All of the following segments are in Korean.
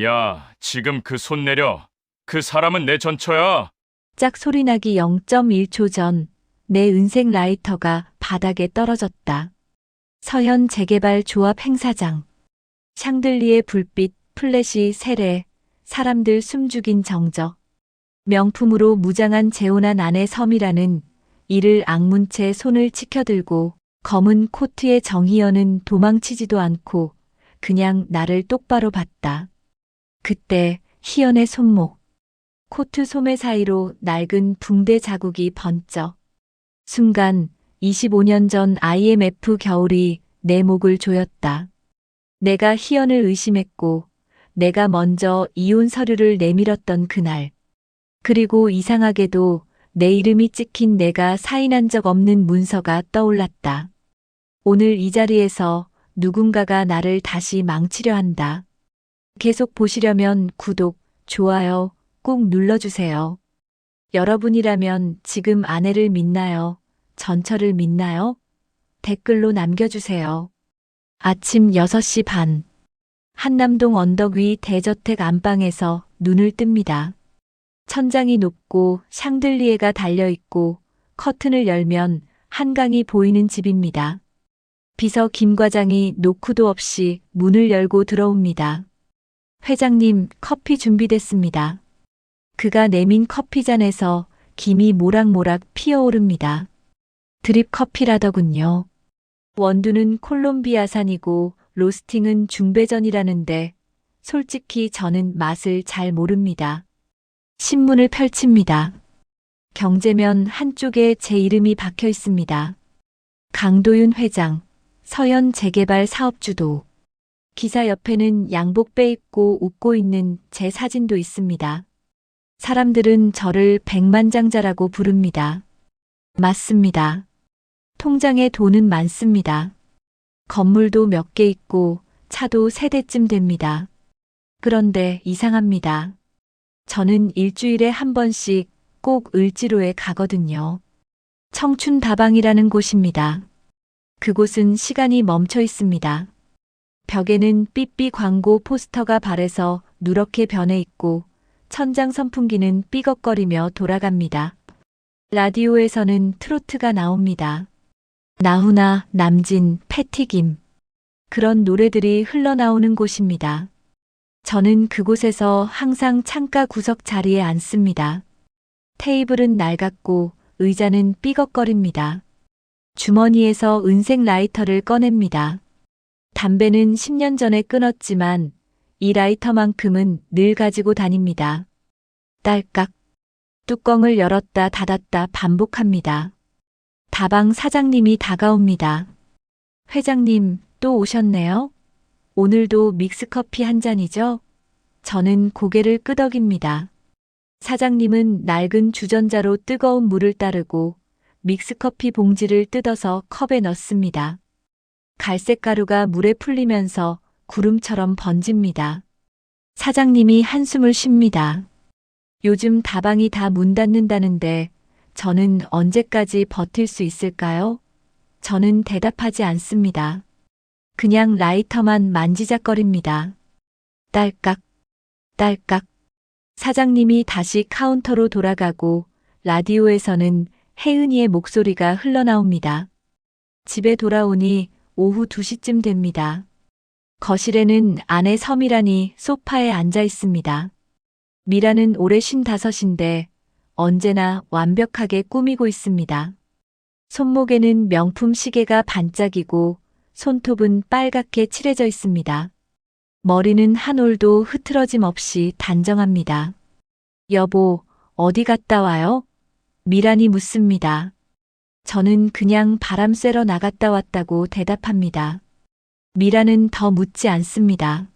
야, 지금 그 손 내려. 그 사람은 내 전처야. 짝 소리나기 0.1초 전, 내 은색 라이터가 바닥에 떨어졌다. 서현 재개발 조합 행사장. 샹들리에 불빛, 플래시 세례, 사람들 숨죽인 정적. 명품으로 무장한 재혼한 아내 섬이라는 이를 악문 채 손을 치켜들고 검은 코트의 정희연은 도망치지도 않고 그냥 나를 똑바로 봤다. 그때 희연의 손목, 코트 소매 사이로 낡은 붕대 자국이 번쩍. 순간 25년 전 IMF 겨울이 내 목을 조였다. 내가 희연을 의심했고 내가 먼저 이혼 서류를 내밀었던 그날. 그리고 이상하게도 내 이름이 찍힌 내가 사인한 적 없는 문서가 떠올랐다. 오늘 이 자리에서 누군가가 나를 다시 망치려 한다. 계속 보시려면 구독, 좋아요 꼭 눌러주세요. 여러분이라면 지금 아내를 믿나요? 전처를 믿나요? 댓글로 남겨주세요. 아침 6시 반. 한남동 언덕 위 대저택 안방에서 눈을 뜹니다. 천장이 높고 샹들리에가 달려있고 커튼을 열면 한강이 보이는 집입니다. 비서 김 과장이 노크도 없이 문을 열고 들어옵니다. 회장님, 커피 준비됐습니다. 그가 내민 커피잔에서 김이 모락모락 피어오릅니다. 드립 커피라더군요. 원두는 콜롬비아산이고 로스팅은 중배전이라는데 솔직히 저는 맛을 잘 모릅니다. 신문을 펼칩니다. 경제면 한쪽에 제 이름이 박혀 있습니다. 강도윤 회장, 서현 재개발 사업주도. 기사 옆에는 양복 빼입고 웃고 있는 제 사진도 있습니다. 사람들은 저를 백만장자라고 부릅니다. 맞습니다. 통장에 돈은 많습니다. 건물도 몇 개 있고 차도 3대쯤 됩니다. 그런데 이상합니다. 저는 일주일에 한 번씩 꼭 을지로에 가거든요. 청춘다방이라는 곳입니다. 그곳은 시간이 멈춰 있습니다. 벽에는 삐삐 광고 포스터가 발에서 누렇게 변해 있고 천장 선풍기는 삐걱거리며 돌아갑니다. 라디오에서는 트로트가 나옵니다. 나훈아, 남진, 패티김. 그런 노래들이 흘러나오는 곳입니다. 저는 그곳에서 항상 창가 구석 자리에 앉습니다. 테이블은 낡았고 의자는 삐걱거립니다. 주머니에서 은색 라이터를 꺼냅니다. 담배는 10년 전에 끊었지만 이 라이터만큼은 늘 가지고 다닙니다. 딸깍. 뚜껑을 열었다 닫았다 반복합니다. 다방 사장님이 다가옵니다. 회장님, 또 오셨네요? 오늘도 믹스커피 한 잔이죠? 저는 고개를 끄덕입니다. 사장님은 낡은 주전자로 뜨거운 물을 따르고 믹스커피 봉지를 뜯어서 컵에 넣습니다. 갈색 가루가 물에 풀리면서 구름처럼 번집니다. 사장님이 한숨을 쉽니다. 요즘 다방이 다 문 닫는다는데 저는 언제까지 버틸 수 있을까요? 저는 대답하지 않습니다. 그냥 라이터만 만지작거립니다. 딸깍, 딸깍. 사장님이 다시 카운터로 돌아가고 라디오에서는 혜은이의 목소리가 흘러나옵니다. 집에 돌아오니 오후 2시쯤 됩니다. 거실에는 아내 섬이란이 소파에 앉아 있습니다. 미라는 올해 55인데 언제나 완벽하게 꾸미고 있습니다. 손목에는 명품 시계가 반짝이고 손톱은 빨갛게 칠해져 있습니다. 머리는 한 올도 흐트러짐 없이 단정합니다. 여보, 어디 갔다 와요? 미란이 묻습니다. 저는 그냥 바람 쐬러 나갔다 왔다고 대답합니다. 미라는 더 묻지 않습니다.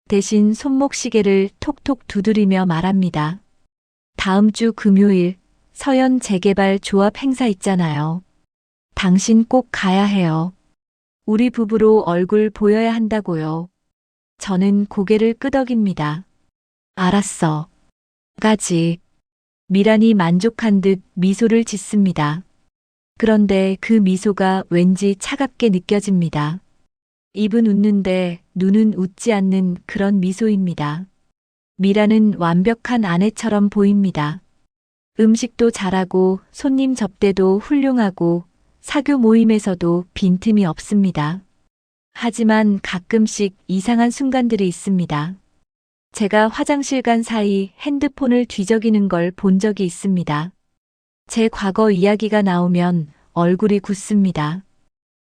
대신 손목시계를 톡톡 두드리며 말합니다. 다음 주 금요일 서현 재개발 조합 행사 있잖아요. 당신 꼭 가야 해요. 우리 부부로 얼굴 보여야 한다고요. 저는 고개를 끄덕입니다. 알았어. 가지. 미란이 만족한 듯 미소를 짓습니다. 그런데 그 미소가 왠지 차갑게 느껴집니다. 입은 웃는데 눈은 웃지 않는 그런 미소입니다. 미라는 완벽한 아내처럼 보입니다. 음식도 잘하고 손님 접대도 훌륭하고 사교 모임에서도 빈틈이 없습니다. 하지만 가끔씩 이상한 순간들이 있습니다. 제가 화장실 간 사이 핸드폰을 뒤적이는 걸 본 적이 있습니다. 제 과거 이야기가 나오면 얼굴이 굳습니다.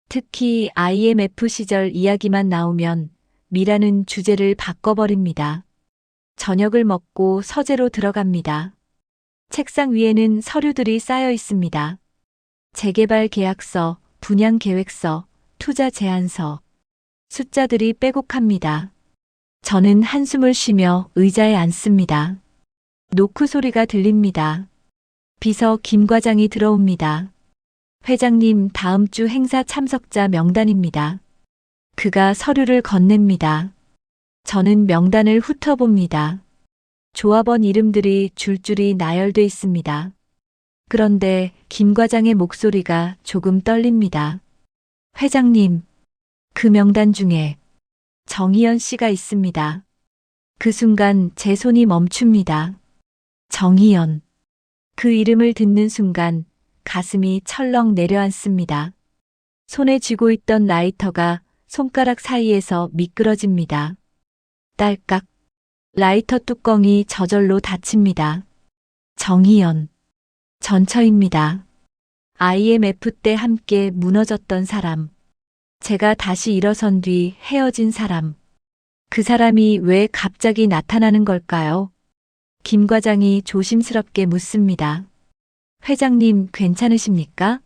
특히 IMF 시절 이야기만 나오면 미라는 주제를 바꿔버립니다. 저녁을 먹고 서재로 들어갑니다. 책상 위에는 서류들이 쌓여 있습니다. 재개발 계약서, 분양 계획서, 투자 제안서. 숫자들이 빼곡합니다. 저는 한숨을 쉬며 의자에 앉습니다. 노크 소리가 들립니다. 비서 김 과장이 들어옵니다. 회장님, 다음 주 행사 참석자 명단입니다. 그가 서류를 건넵니다. 저는 명단을 훑어봅니다. 조합원 이름들이 줄줄이 나열돼 있습니다. 그런데 김 과장의 목소리가 조금 떨립니다. 회장님, 그 명단 중에 정희연 씨가 있습니다. 그 순간 제 손이 멈춥니다. 정희연. 그 이름을 듣는 순간 가슴이 철렁 내려앉습니다. 손에 쥐고 있던 라이터가 손가락 사이에서 미끄러집니다. 딸깍. 라이터 뚜껑이 저절로 닫힙니다. 정희연. 전처입니다. IMF 때 함께 무너졌던 사람. 제가 다시 일어선 뒤 헤어진 사람. 그 사람이 왜 갑자기 나타나는 걸까요? 김 과장이 조심스럽게 묻습니다. 회장님, 괜찮으십니까?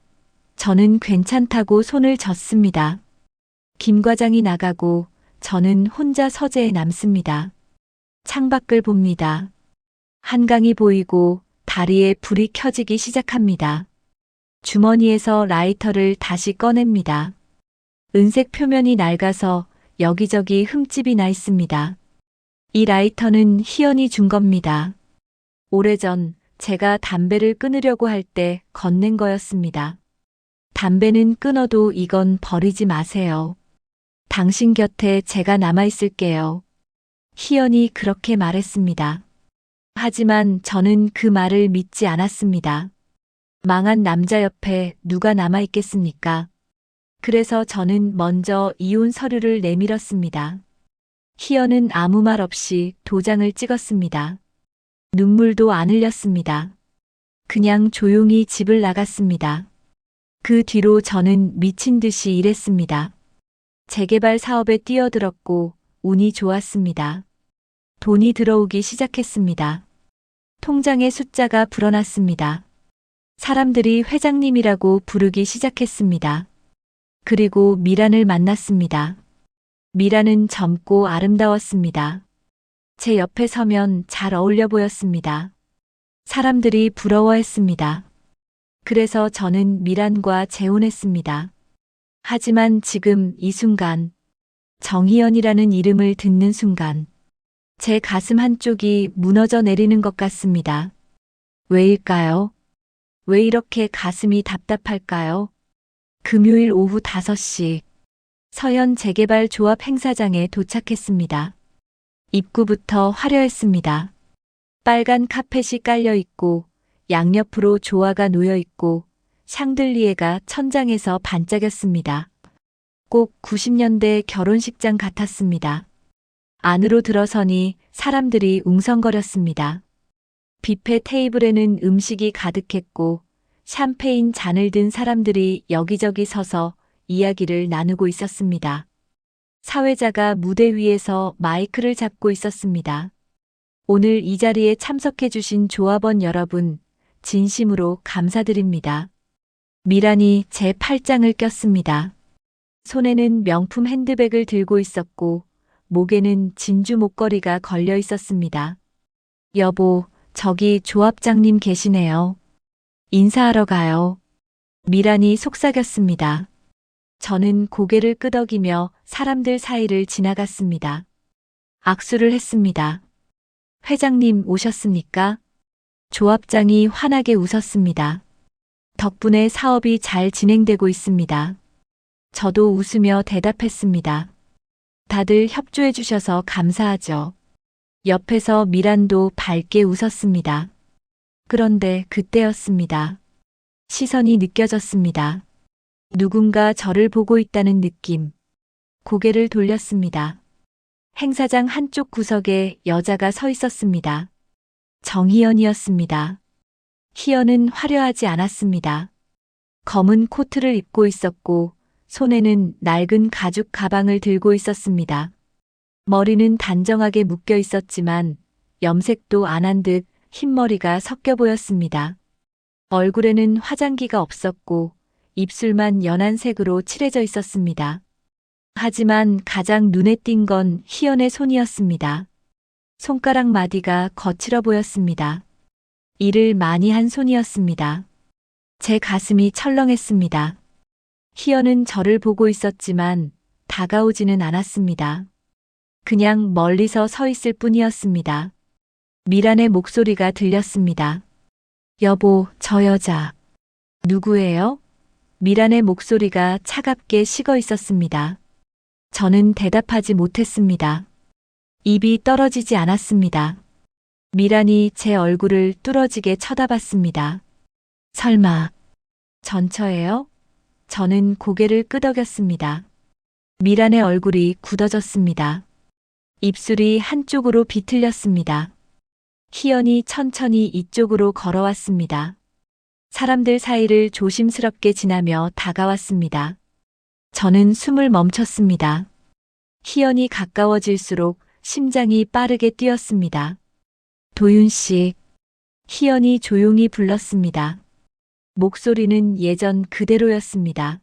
저는 괜찮다고 손을 젓습니다. 김 과장이 나가고 저는 혼자 서재에 남습니다. 창밖을 봅니다. 한강이 보이고 다리에 불이 켜지기 시작합니다. 주머니에서 라이터를 다시 꺼냅니다. 은색 표면이 낡아서 여기저기 흠집이 나 있습니다. 이 라이터는 희연이 준 겁니다. 오래전 제가 담배를 끊으려고 할 때 건넨 거였습니다. 담배는 끊어도 이건 버리지 마세요. 당신 곁에 제가 남아있을게요. 희연이 그렇게 말했습니다. 하지만 저는 그 말을 믿지 않았습니다. 망한 남자 옆에 누가 남아있겠습니까? 그래서 저는 먼저 이혼 서류를 내밀었습니다. 희연은 아무 말 없이 도장을 찍었습니다. 눈물도 안 흘렸습니다. 그냥 조용히 집을 나갔습니다. 그 뒤로 저는 미친 듯이 일했습니다. 재개발 사업에 뛰어들었고 운이 좋았습니다. 돈이 들어오기 시작했습니다. 통장의 숫자가 불어났습니다. 사람들이 회장님이라고 부르기 시작했습니다. 그리고 미란을 만났습니다. 미란은 젊고 아름다웠습니다. 제 옆에 서면 잘 어울려 보였습니다. 사람들이 부러워했습니다. 그래서 저는 미란과 재혼했습니다. 하지만 지금 이 순간, 정희연이라는 이름을 듣는 순간, 제 가슴 한쪽이 무너져 내리는 것 같습니다. 왜일까요? 왜 이렇게 가슴이 답답할까요? 금요일 오후 5시, 서현 재개발 조합 행사장에 도착했습니다. 입구부터 화려했습니다. 빨간 카펫이 깔려 있고, 양옆으로 조화가 놓여 있고, 샹들리에가 천장에서 반짝였습니다. 꼭 90년대 결혼식장 같았습니다. 안으로 들어서니 사람들이 웅성거렸습니다. 뷔페 테이블에는 음식이 가득했고 샴페인 잔을 든 사람들이 여기저기 서서 이야기를 나누고 있었습니다. 사회자가 무대 위에서 마이크를 잡고 있었습니다. 오늘 이 자리에 참석해 주신 조합원 여러분, 진심으로 감사드립니다. 미란이 제 팔짱을 꼈습니다. 손에는 명품 핸드백을 들고 있었고 목에는 진주 목걸이가 걸려 있었습니다. 여보, 저기 조합장님 계시네요. 인사하러 가요. 미란이 속삭였습니다. 저는 고개를 끄덕이며 사람들 사이를 지나갔습니다. 악수를 했습니다. 회장님 오셨습니까? 조합장이 환하게 웃었습니다. 덕분에 사업이 잘 진행되고 있습니다. 저도 웃으며 대답했습니다. 다들 협조해 주셔서 감사하죠. 옆에서 미란도 밝게 웃었습니다. 그런데 그때였습니다. 시선이 느껴졌습니다. 누군가 저를 보고 있다는 느낌. 고개를 돌렸습니다. 행사장 한쪽 구석에 여자가 서 있었습니다. 정희연이었습니다. 희연은 화려하지 않았습니다. 검은 코트를 입고 있었고 손에는 낡은 가죽 가방을 들고 있었습니다. 머리는 단정하게 묶여 있었지만 염색도 안 한 듯 흰머리가 섞여 보였습니다. 얼굴에는 화장기가 없었고 입술만 연한 색으로 칠해져 있었습니다. 하지만 가장 눈에 띈 건 희연의 손이었습니다. 손가락 마디가 거칠어 보였습니다. 일을 많이 한 손이었습니다. 제 가슴이 철렁했습니다. 희연은 저를 보고 있었지만 다가오지는 않았습니다. 그냥 멀리서 서 있을 뿐이었습니다. 미란의 목소리가 들렸습니다. 여보, 저 여자 누구예요? 미란의 목소리가 차갑게 식어 있었습니다. 저는 대답하지 못했습니다. 입이 떨어지지 않았습니다. 미란이 제 얼굴을 뚫어지게 쳐다봤습니다. 설마 전처예요? 저는 고개를 끄덕였습니다. 미란의 얼굴이 굳어졌습니다. 입술이 한쪽으로 비틀렸습니다. 희연이 천천히 이쪽으로 걸어왔습니다. 사람들 사이를 조심스럽게 지나며 다가왔습니다. 저는 숨을 멈췄습니다. 희연이 가까워질수록 심장이 빠르게 뛰었습니다. 도윤 씨, 희연이 조용히 불렀습니다. 목소리는 예전 그대로였습니다.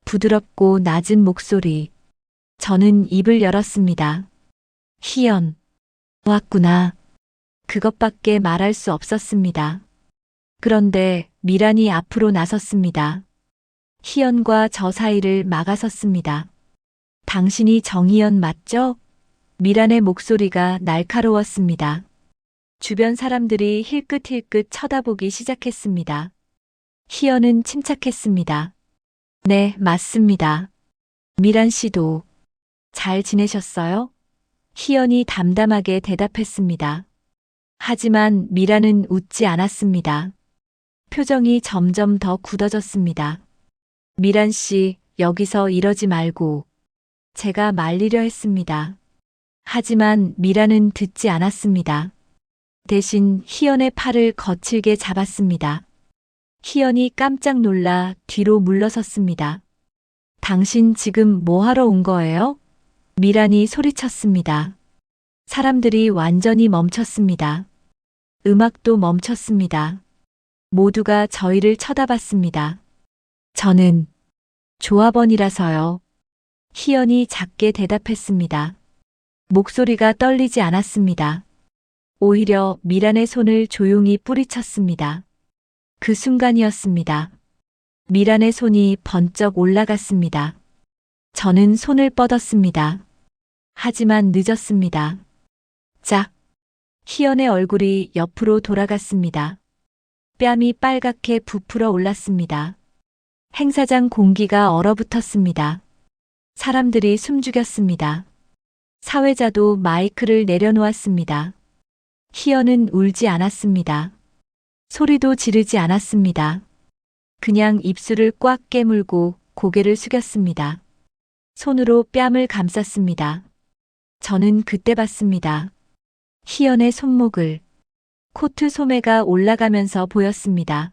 부드럽고 낮은 목소리. 저는 입을 열었습니다. 희연, 왔구나. 그것밖에 말할 수 없었습니다. 그런데 미란이 앞으로 나섰습니다. 희연과 저 사이를 막아섰습니다. 당신이 정희연 맞죠? 미란의 목소리가 날카로웠습니다. 주변 사람들이 힐끗힐끗 쳐다보기 시작했습니다. 희연은 침착했습니다. 네, 맞습니다. 미란 씨도 잘 지내셨어요? 희연이 담담하게 대답했습니다. 하지만 미란은 웃지 않았습니다. 표정이 점점 더 굳어졌습니다. 미란 씨, 여기서 이러지 말고. 제가 말리려 했습니다. 하지만 미란은 듣지 않았습니다. 대신 희연의 팔을 거칠게 잡았습니다. 희연이 깜짝 놀라 뒤로 물러섰습니다. 당신 지금 뭐 하러 온 거예요? 미란이 소리쳤습니다. 사람들이 완전히 멈췄습니다. 음악도 멈췄습니다. 모두가 저희를 쳐다봤습니다. 저는 조합원이라서요. 희연이 작게 대답했습니다. 목소리가 떨리지 않았습니다. 오히려 미란의 손을 조용히 뿌리쳤습니다. 그 순간이었습니다. 미란의 손이 번쩍 올라갔습니다. 저는 손을 뻗었습니다. 하지만 늦었습니다. 짝! 희연의 얼굴이 옆으로 돌아갔습니다. 뺨이 빨갛게 부풀어 올랐습니다. 행사장 공기가 얼어붙었습니다. 사람들이 숨죽였습니다. 사회자도 마이크를 내려놓았습니다. 희연은 울지 않았습니다. 소리도 지르지 않았습니다. 그냥 입술을 꽉 깨물고 고개를 숙였습니다. 손으로 뺨을 감쌌습니다. 저는 그때 봤습니다. 희연의 손목을. 코트 소매가 올라가면서 보였습니다.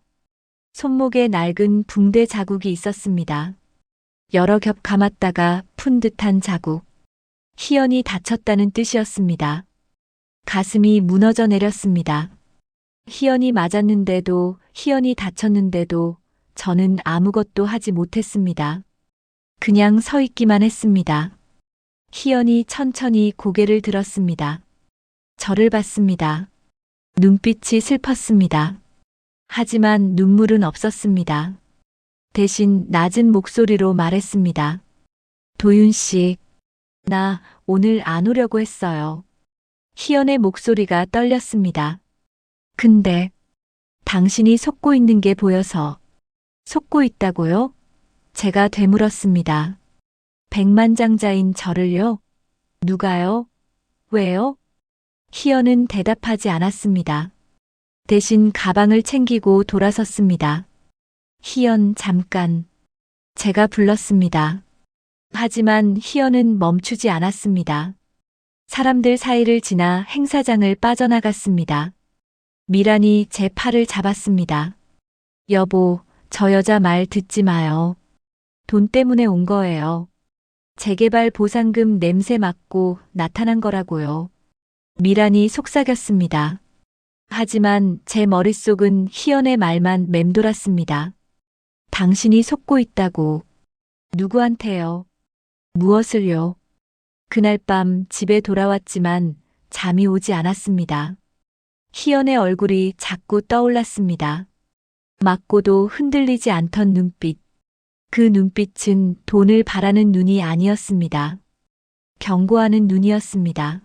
손목에 낡은 붕대 자국이 있었습니다. 여러 겹 감았다가 푼 듯한 자국. 희연이 다쳤다는 뜻이었습니다. 가슴이 무너져 내렸습니다. 희연이 맞았는데도, 희연이 다쳤는데도 저는 아무것도 하지 못했습니다. 그냥 서 있기만 했습니다. 희연이 천천히 고개를 들었습니다. 저를 봤습니다. 눈빛이 슬펐습니다. 하지만 눈물은 없었습니다. 대신 낮은 목소리로 말했습니다. 도윤 씨, 나 오늘 안 오려고 했어요. 희연의 목소리가 떨렸습니다. 근데 당신이 속고 있는 게 보여서. 속고 있다고요? 제가 되물었습니다. 백만장자인 저를요? 누가요? 왜요? 희연은 대답하지 않았습니다. 대신 가방을 챙기고 돌아섰습니다. 희연, 잠깐. 제가 불렀습니다. 하지만 희연은 멈추지 않았습니다. 사람들 사이를 지나 행사장을 빠져나갔습니다. 미란이 제 팔을 잡았습니다. 여보, 저 여자 말 듣지 마요. 돈 때문에 온 거예요. 재개발 보상금 냄새 맡고 나타난 거라고요. 미란이 속삭였습니다. 하지만 제 머릿속은 희연의 말만 맴돌았습니다. 당신이 속고 있다고. 누구한테요? 무엇을요? 그날 밤 집에 돌아왔지만 잠이 오지 않았습니다. 희연의 얼굴이 자꾸 떠올랐습니다. 맞고도 흔들리지 않던 눈빛. 그 눈빛은 돈을 바라는 눈이 아니었습니다. 경고하는 눈이었습니다.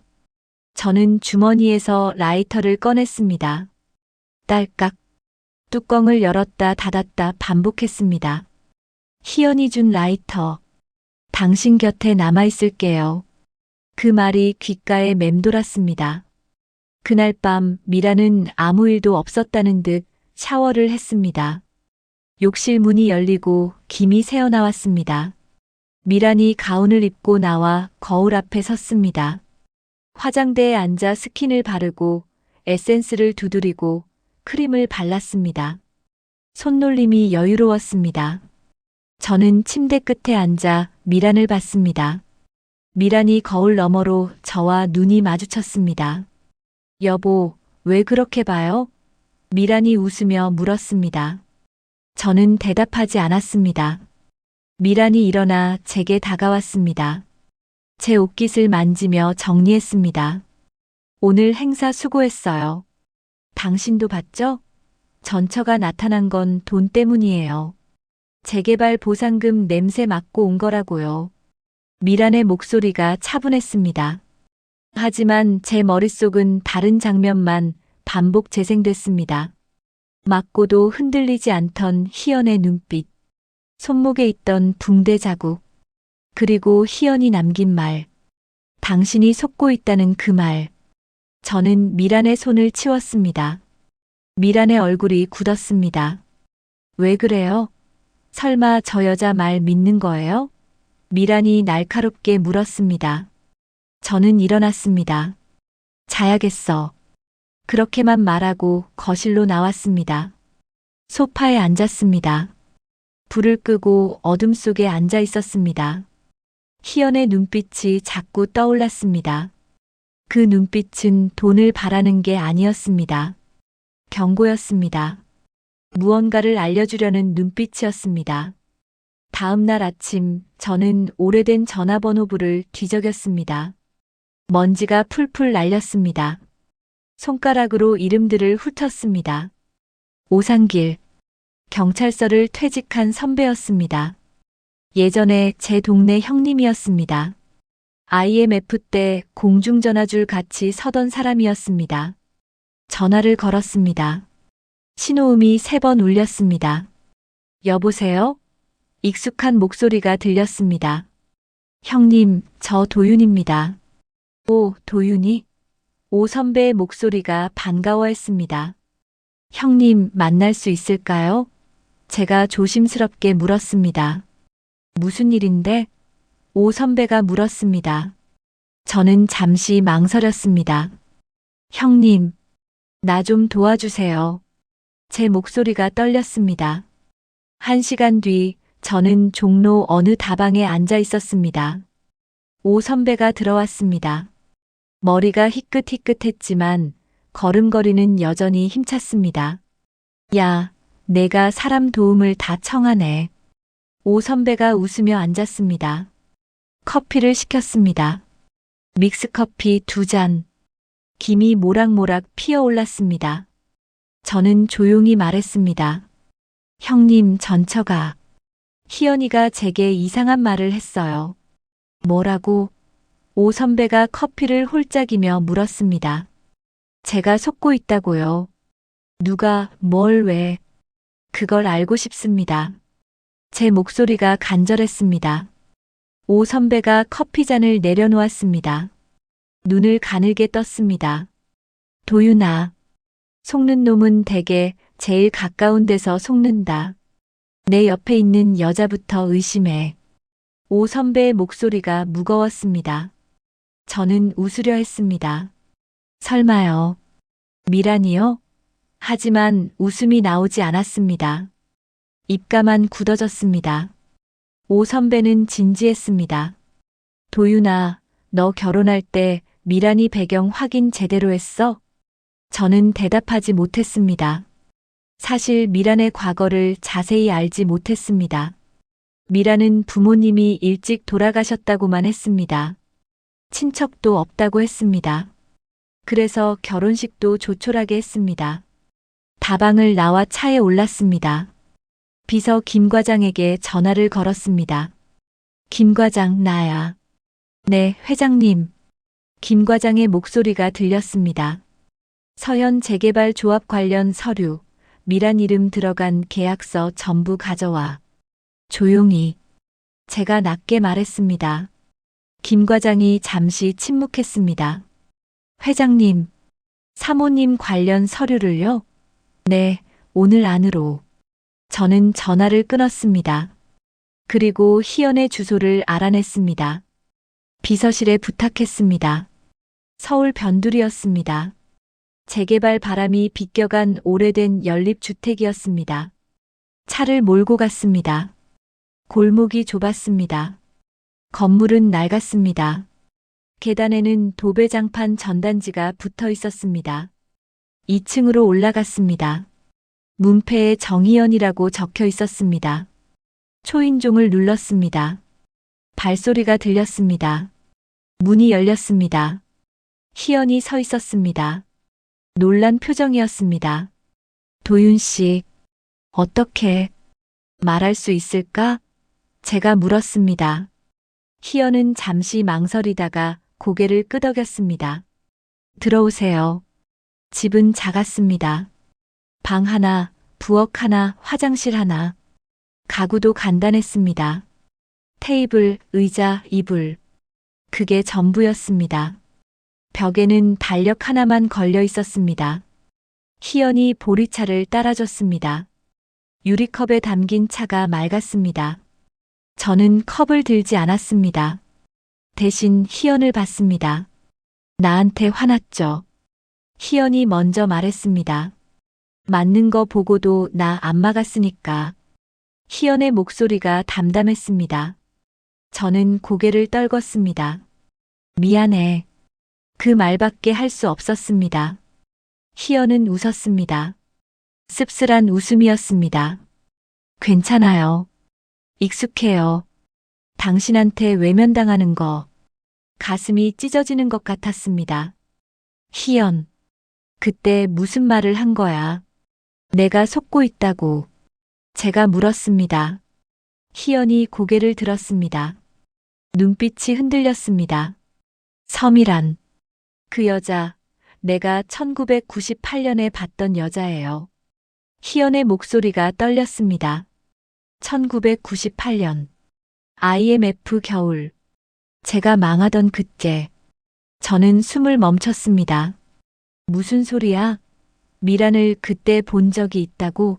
저는 주머니에서 라이터를 꺼냈습니다. 딸깍. 뚜껑을 열었다 닫았다 반복했습니다. 희연이 준 라이터. 당신 곁에 남아있을게요. 그 말이 귓가에 맴돌았습니다. 그날 밤 미라는 아무 일도 없었다는 듯 샤워를 했습니다. 욕실 문이 열리고 김이 새어나왔습니다. 미란이 가운을 입고 나와 거울 앞에 섰습니다. 화장대에 앉아 스킨을 바르고 에센스를 두드리고 크림을 발랐습니다. 손놀림이 여유로웠습니다. 저는 침대 끝에 앉아 미란을 봤습니다. 미란이 거울 너머로 저와 눈이 마주쳤습니다. 여보, 왜 그렇게 봐요? 미란이 웃으며 물었습니다. 저는 대답하지 않았습니다. 미란이 일어나 제게 다가왔습니다. 제 옷깃을 만지며 정리했습니다. 오늘 행사 수고했어요. 당신도 봤죠? 전처가 나타난 건 돈 때문이에요. 재개발 보상금 냄새 맡고 온 거라고요. 미란의 목소리가 차분했습니다. 하지만 제 머릿속은 다른 장면만 반복 재생됐습니다. 맞고도 흔들리지 않던 희연의 눈빛, 손목에 있던 붕대 자국, 그리고 희연이 남긴 말, 당신이 속고 있다는 그 말. 저는 미란의 손을 치웠습니다. 미란의 얼굴이 굳었습니다. 왜 그래요? 설마 저 여자 말 믿는 거예요? 미란이 날카롭게 물었습니다. 저는 일어났습니다. 자야겠어. 그렇게만 말하고 거실로 나왔습니다. 소파에 앉았습니다. 불을 끄고 어둠 속에 앉아 있었습니다. 희연의 눈빛이 자꾸 떠올랐습니다. 그 눈빛은 돈을 바라는 게 아니었습니다. 경고였습니다. 무언가를 알려주려는 눈빛이었습니다. 다음 날 아침 저는 오래된 전화번호부를 뒤적였습니다. 먼지가 풀풀 날렸습니다. 손가락으로 이름들을 훑었습니다. 오상길, 경찰서를 퇴직한 선배였습니다. 예전에 제 동네 형님이었습니다. IMF 때 공중전화줄 같이 서던 사람이었습니다. 전화를 걸었습니다. 신호음이 3번 울렸습니다. 여보세요? 익숙한 목소리가 들렸습니다. 형님, 저 도윤입니다. 오, 도윤이? 오 선배의 목소리가 반가워했습니다. 형님, 만날 수 있을까요? 제가 조심스럽게 물었습니다. 무슨 일인데? 오 선배가 물었습니다. 저는 잠시 망설였습니다. 형님, 나 좀 도와주세요. 제 목소리가 떨렸습니다. 1시간 뒤 저는 종로 어느 다방에 앉아 있었습니다. 오 선배가 들어왔습니다. 머리가 희끗희끗했지만 걸음걸이는 여전히 힘찼습니다. 야, 내가 사람 도움을 다 청하네. 오 선배가 웃으며 앉았습니다. 커피를 시켰습니다. 믹스커피 2잔. 김이 모락모락 피어올랐습니다. 저는 조용히 말했습니다. 형님, 전처가. 희연이가 제게 이상한 말을 했어요. 뭐라고? 오 선배가 커피를 홀짝이며 물었습니다. 제가 속고 있다고요. 누가, 뭘 왜? 그걸 알고 싶습니다. 제 목소리가 간절했습니다. 오 선배가 커피잔을 내려놓았습니다. 눈을 가늘게 떴습니다. 도윤아, 속는 놈은 대개 제일 가까운 데서 속는다. 내 옆에 있는 여자부터 의심해. 오 선배의 목소리가 무거웠습니다. 저는 웃으려 했습니다. 설마요. 미란이요? 하지만 웃음이 나오지 않았습니다. 입가만 굳어졌습니다. 오 선배는 진지했습니다. 도윤아, 너 결혼할 때 미란이 배경 확인 제대로 했어? 저는 대답하지 못했습니다. 사실 미란의 과거를 자세히 알지 못했습니다. 미란은 부모님이 일찍 돌아가셨다고만 했습니다. 친척도 없다고 했습니다. 그래서 결혼식도 조촐하게 했습니다. 다방을 나와 차에 올랐습니다. 비서 김 과장에게 전화를 걸었습니다. 김 과장, 나야. 네, 회장님. 김 과장의 목소리가 들렸습니다. 서현 재개발 조합 관련 서류, 미란 이름 들어간 계약서 전부 가져와. 조용히. 제가 낮게 말했습니다. 김 과장이 잠시 침묵했습니다. 회장님, 사모님 관련 서류를요? 네, 오늘 안으로. 저는 전화를 끊었습니다. 그리고 희연의 주소를 알아냈습니다. 비서실에 부탁했습니다. 서울 변두리였습니다. 재개발 바람이 비껴간 오래된 연립주택이었습니다. 차를 몰고 갔습니다. 골목이 좁았습니다. 건물은 낡았습니다. 계단에는 도배장판 전단지가 붙어 있었습니다. 2층으로 올라갔습니다. 문패에 정희연이라고 적혀 있었습니다. 초인종을 눌렀습니다. 발소리가 들렸습니다. 문이 열렸습니다. 희연이 서 있었습니다. 놀란 표정이었습니다. 도윤 씨, 어떻게 말할 수 있을까? 제가 물었습니다. 희연은 잠시 망설이다가 고개를 끄덕였습니다. 들어오세요. 집은 작았습니다. 방 하나, 부엌 하나, 화장실 하나. 가구도 간단했습니다. 테이블, 의자, 이불. 그게 전부였습니다. 벽에는 달력 하나만 걸려 있었습니다. 희연이 보리차를 따라줬습니다. 유리컵에 담긴 차가 맑았습니다. 저는 컵을 들지 않았습니다. 대신 희연을 봤습니다. 나한테 화났죠. 희연이 먼저 말했습니다. 맞는 거 보고도 나 안 막았으니까. 희연의 목소리가 담담했습니다. 저는 고개를 떨궜습니다. 미안해. 그 말밖에 할 수 없었습니다. 희연은 웃었습니다. 씁쓸한 웃음이었습니다. 괜찮아요. 익숙해요. 당신한테 외면당하는 거. 가슴이 찢어지는 것 같았습니다. 희연. 그때 무슨 말을 한 거야? 내가 속고 있다고. 제가 물었습니다. 희연이 고개를 들었습니다. 눈빛이 흔들렸습니다. 섬이란. 그 여자, 내가 1998년에 봤던 여자예요. 희연의 목소리가 떨렸습니다. 1998년. IMF 겨울. 제가 망하던 그때. 저는 숨을 멈췄습니다. 무슨 소리야? 미란을 그때 본 적이 있다고?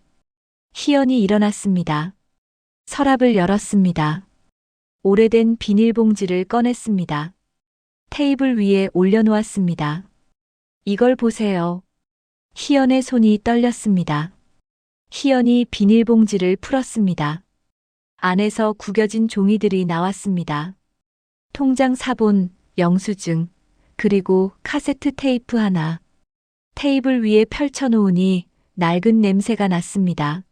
희연이 일어났습니다. 서랍을 열었습니다. 오래된 비닐봉지를 꺼냈습니다. 테이블 위에 올려놓았습니다. 이걸 보세요. 희연의 손이 떨렸습니다. 희연이 비닐봉지를 풀었습니다. 안에서 구겨진 종이들이 나왔습니다. 통장 사본, 영수증, 그리고 카세트 테이프 하나. 테이블 위에 펼쳐놓으니 낡은 냄새가 났습니다.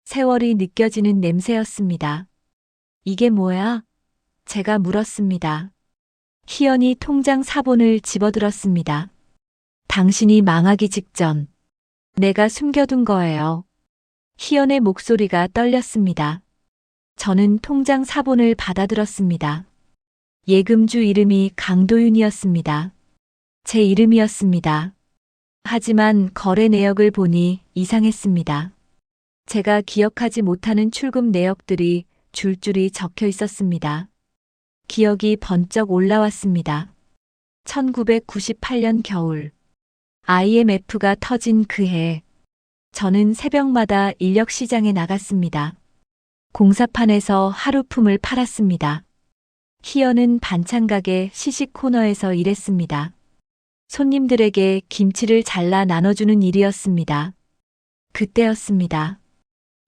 세월이 느껴지는 냄새였습니다. 이게 뭐야? 제가 물었습니다. 희연이 통장 사본을 집어들었습니다. 당신이 망하기 직전 내가 숨겨둔 거예요. 희연의 목소리가 떨렸습니다. 저는 통장 사본을 받아들었습니다. 예금주 이름이 강도윤이었습니다. 제 이름이었습니다. 하지만 거래 내역을 보니 이상했습니다. 제가 기억하지 못하는 출금 내역들이 줄줄이 적혀 있었습니다. 기억이 번쩍 올라왔습니다. 1998년 겨울. IMF가 터진 그해, 저는 새벽마다 인력시장에 나갔습니다. 공사판에서 하루품을 팔았습니다. 희연은 반찬가게 시식 코너에서 일했습니다. 손님들에게 김치를 잘라 나눠주는 일이었습니다. 그때였습니다.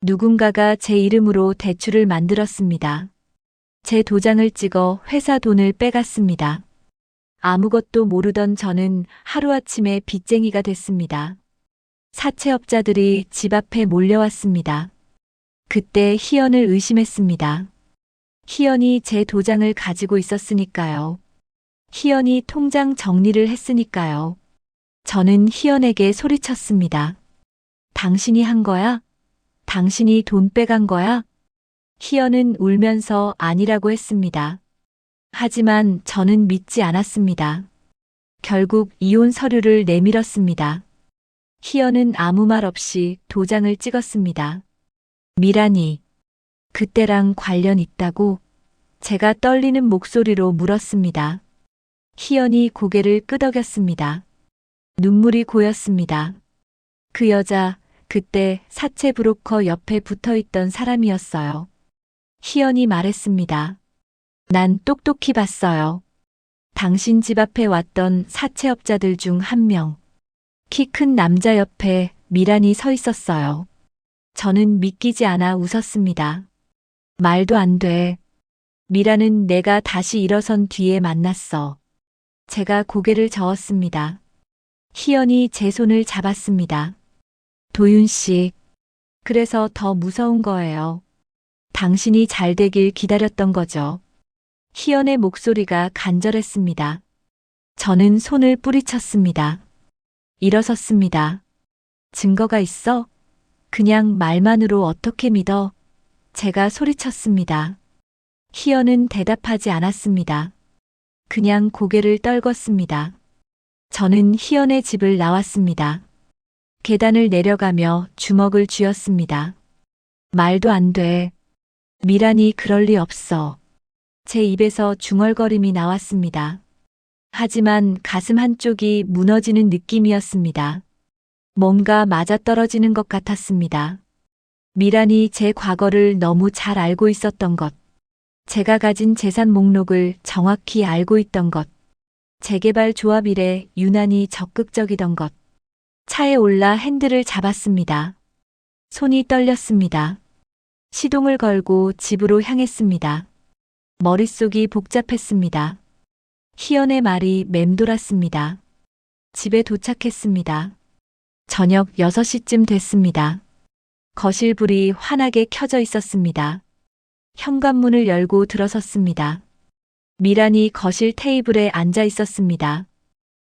누군가가 제 이름으로 대출을 만들었습니다. 제 도장을 찍어 회사 돈을 빼갔습니다. 아무것도 모르던 저는 하루아침에 빚쟁이가 됐습니다. 사채업자들이 집 앞에 몰려왔습니다. 그때 희연을 의심했습니다. 희연이 제 도장을 가지고 있었으니까요. 희연이 통장 정리를 했으니까요. 저는 희연에게 소리쳤습니다. 당신이 한 거야? 당신이 돈 빼간 거야? 희연은 울면서 아니라고 했습니다. 하지만 저는 믿지 않았습니다. 결국 이혼 서류를 내밀었습니다. 희연은 아무 말 없이 도장을 찍었습니다. 미란이, 그때랑 관련 있다고? 제가 떨리는 목소리로 물었습니다. 희연이 고개를 끄덕였습니다. 눈물이 고였습니다. 그 여자, 그때 사채 브로커 옆에 붙어 있던 사람이었어요. 희연이 말했습니다. 난 똑똑히 봤어요. 당신 집 앞에 왔던 사채업자들 중 한 명. 키 큰 남자 옆에 미란이 서 있었어요. 저는 믿기지 않아 웃었습니다. 말도 안 돼. 미란은 내가 다시 일어선 뒤에 만났어. 제가 고개를 저었습니다. 희연이 제 손을 잡았습니다. 도윤 씨, 그래서 더 무서운 거예요. 당신이 잘 되길 기다렸던 거죠. 희연의 목소리가 간절했습니다. 저는 손을 뿌리쳤습니다. 일어섰습니다. 증거가 있어? 그냥 말만으로 어떻게 믿어? 제가 소리쳤습니다. 희연은 대답하지 않았습니다. 그냥 고개를 떨궜습니다. 저는 희연의 집을 나왔습니다. 계단을 내려가며 주먹을 쥐었습니다. 말도 안 돼. 미란이 그럴 리 없어. 제 입에서 중얼거림이 나왔습니다. 하지만 가슴 한쪽이 무너지는 느낌이었습니다. 뭔가 맞아떨어지는 것 같았습니다. 미란이 제 과거를 너무 잘 알고 있었던 것. 제가 가진 재산 목록을 정확히 알고 있던 것. 재개발 조합 일에 유난히 적극적이던 것. 차에 올라 핸들을 잡았습니다. 손이 떨렸습니다. 시동을 걸고 집으로 향했습니다. 머릿속이 복잡했습니다. 희연의 말이 맴돌았습니다. 집에 도착했습니다. 저녁 6시쯤 됐습니다. 거실 불이 환하게 켜져 있었습니다. 현관문을 열고 들어섰습니다. 미란이 거실 테이블에 앉아 있었습니다.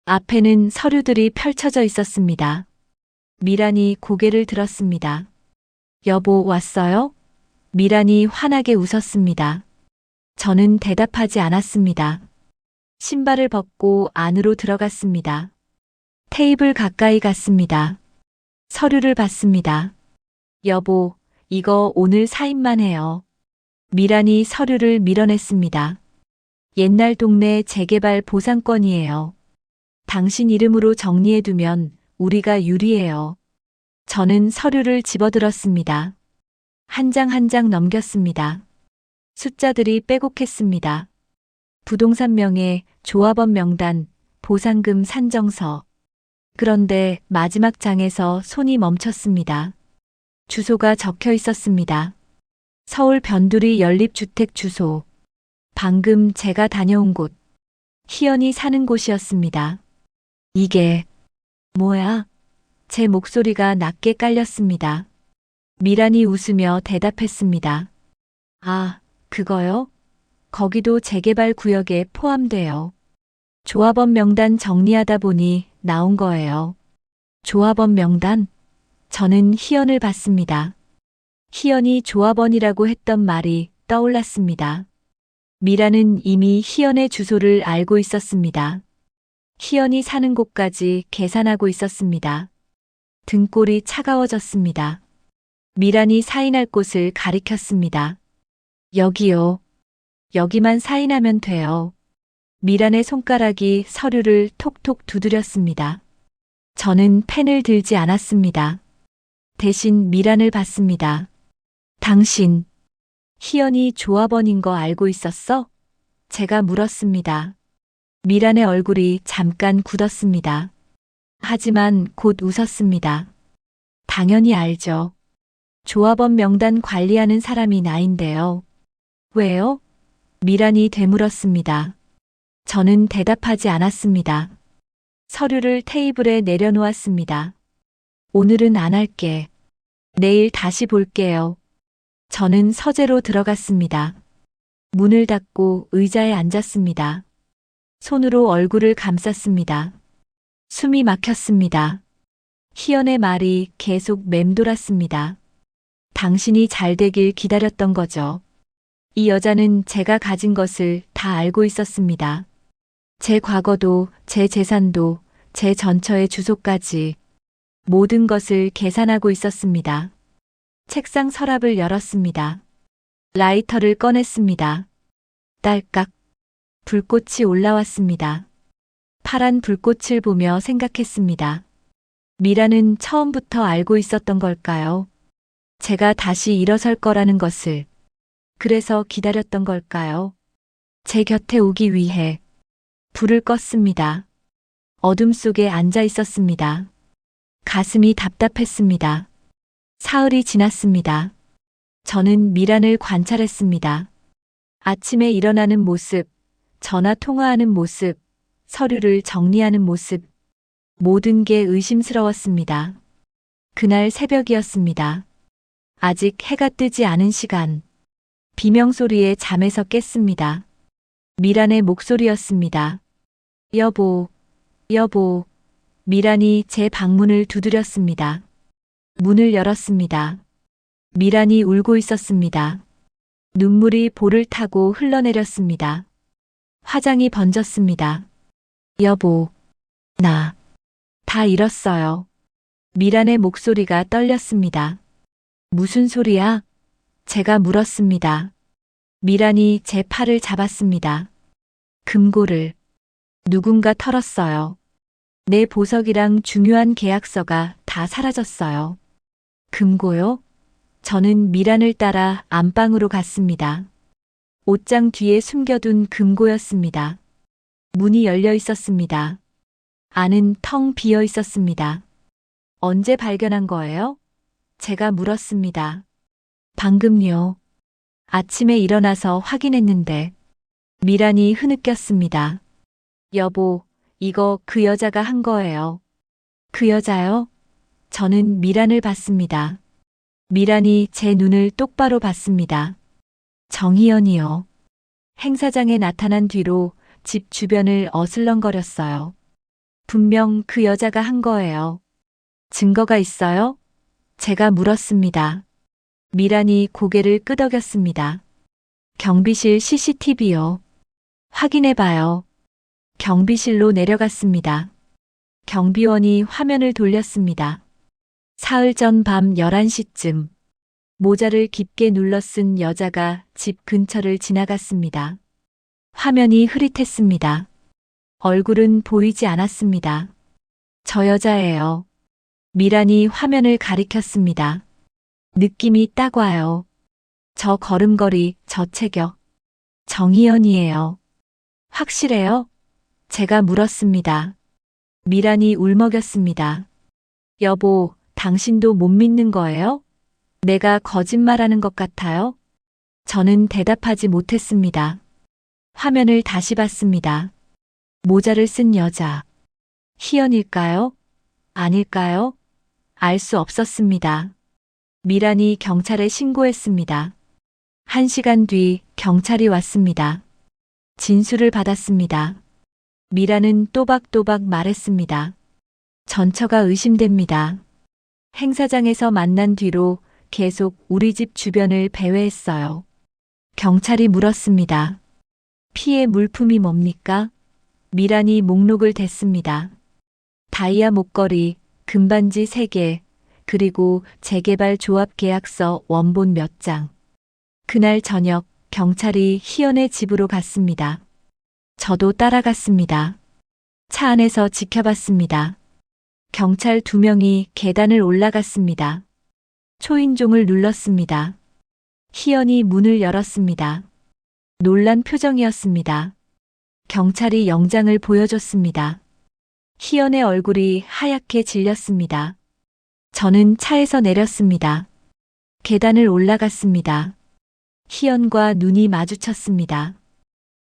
앞에는 서류들이 펼쳐져 있었습니다. 미란이 고개를 들었습니다. 여보, 왔어요? 미란이 환하게 웃었습니다. 저는 대답하지 않았습니다. 신발을 벗고 안으로 들어갔습니다. 테이블 가까이 갔습니다. 서류를 봤습니다. 여보, 이거 오늘 사인만 해요. 미란이 서류를 밀어냈습니다. 옛날 동네 재개발 보상권이에요. 당신 이름으로 정리해두면 우리가 유리해요. 저는 서류를 집어들었습니다. 한 장 한 장 넘겼습니다. 숫자들이 빼곡했습니다. 부동산 명예, 조합원 명단, 보상금 산정서. 그런데 마지막 장에서 손이 멈췄습니다. 주소가 적혀 있었습니다. 서울 변두리 연립주택 주소. 방금 제가 다녀온 곳. 희연이 사는 곳이었습니다. 이게 뭐야? 제 목소리가 낮게 깔렸습니다. 미란이 웃으며 대답했습니다. 아, 그거요? 거기도 재개발 구역에 포함돼요. 조합원 명단 정리하다 보니 나온 거예요. 조합원 명단? 저는 희연을 봤습니다. 희연이 조합원이라고 했던 말이 떠올랐습니다. 미라는 이미 희연의 주소를 알고 있었습니다. 희연이 사는 곳까지 계산하고 있었습니다. 등골이 차가워졌습니다. 미란이 사인할 곳을 가리켰습니다. 여기요. 여기만 사인하면 돼요. 미란의 손가락이 서류를 톡톡 두드렸습니다. 저는 펜을 들지 않았습니다. 대신 미란을 봤습니다. 당신, 희연이 조합원인 거 알고 있었어? 제가 물었습니다. 미란의 얼굴이 잠깐 굳었습니다. 하지만 곧 웃었습니다. 당연히 알죠. 조합원 명단 관리하는 사람이 나인데요. 왜요? 미란이 되물었습니다. 저는 대답하지 않았습니다. 서류를 테이블에 내려놓았습니다. 오늘은 안 할게. 내일 다시 볼게요. 저는 서재로 들어갔습니다. 문을 닫고 의자에 앉았습니다. 손으로 얼굴을 감쌌습니다. 숨이 막혔습니다. 희연의 말이 계속 맴돌았습니다. 당신이 잘 되길 기다렸던 거죠. 이 여자는 제가 가진 것을 다 알고 있었습니다. 제 과거도, 제 재산도, 제 전처의 주소까지 모든 것을 계산하고 있었습니다. 책상 서랍을 열었습니다. 라이터를 꺼냈습니다. 딸깍. 불꽃이 올라왔습니다. 파란 불꽃을 보며 생각했습니다. 미라는 처음부터 알고 있었던 걸까요? 제가 다시 일어설 거라는 것을. 그래서 기다렸던 걸까요? 제 곁에 오기 위해 불을 껐습니다. 어둠 속에 앉아 있었습니다. 가슴이 답답했습니다. 사흘이 지났습니다. 저는 미란을 관찰했습니다. 아침에 일어나는 모습, 전화 통화하는 모습, 서류를 정리하는 모습, 모든 게 의심스러웠습니다. 그날 새벽이었습니다. 아직 해가 뜨지 않은 시간. 비명소리에 잠에서 깼습니다. 미란의 목소리였습니다. 여보, 여보. 미란이 제 방문을 두드렸습니다. 문을 열었습니다. 미란이 울고 있었습니다. 눈물이 볼을 타고 흘러내렸습니다. 화장이 번졌습니다. 여보, 나 다 잃었어요. 미란의 목소리가 떨렸습니다. 무슨 소리야? 제가 물었습니다. 미란이 제 팔을 잡았습니다. 금고를 누군가 털었어요. 내 보석이랑 중요한 계약서가 다 사라졌어요. 금고요? 저는 미란을 따라 안방으로 갔습니다. 옷장 뒤에 숨겨둔 금고였습니다. 문이 열려 있었습니다. 안은 텅 비어 있었습니다. 언제 발견한 거예요? 제가 물었습니다. 방금요. 아침에 일어나서 확인했는데. 미란이 흐느꼈습니다. 여보, 이거 그 여자가 한 거예요. 그 여자요? 저는 미란을 봤습니다. 미란이 제 눈을 똑바로 봤습니다. 정희연이요. 행사장에 나타난 뒤로 집 주변을 어슬렁거렸어요. 분명 그 여자가 한 거예요. 증거가 있어요? 제가 물었습니다. 미란이 고개를 끄덕였습니다. 경비실 CCTV요. 확인해봐요. 경비실로 내려갔습니다. 경비원이 화면을 돌렸습니다. 사흘 전 밤 11시쯤 모자를 깊게 눌러 쓴 여자가 집 근처를 지나갔습니다. 화면이 흐릿했습니다. 얼굴은 보이지 않았습니다. 저 여자예요. 미란이 화면을 가리켰습니다. 느낌이 딱 와요. 저 걸음걸이, 저 체격. 정희연이에요. 확실해요? 제가 물었습니다. 미란이 울먹였습니다. 여보, 당신도 못 믿는 거예요? 내가 거짓말하는 것 같아요? 저는 대답하지 못했습니다. 화면을 다시 봤습니다. 모자를 쓴 여자. 희연일까요? 아닐까요? 알 수 없었습니다. 미란이 경찰에 신고했습니다. 1시간 뒤 경찰이 왔습니다. 진술을 받았습니다. 미란은 또박또박 말했습니다. 전처가 의심됩니다. 행사장에서 만난 뒤로 계속 우리 집 주변을 배회했어요. 경찰이 물었습니다. 피해 물품이 뭡니까? 미란이 목록을 댔습니다. 다이아 목걸이, 금반지 3개, 그리고 재개발 조합 계약서 원본 몇 장. 그날 저녁 경찰이 희연의 집으로 갔습니다. 저도 따라갔습니다. 차 안에서 지켜봤습니다. 경찰 2명이 계단을 올라갔습니다. 초인종을 눌렀습니다. 희연이 문을 열었습니다. 놀란 표정이었습니다. 경찰이 영장을 보여줬습니다. 희연의 얼굴이 하얗게 질렸습니다. 저는 차에서 내렸습니다. 계단을 올라갔습니다. 희연과 눈이 마주쳤습니다.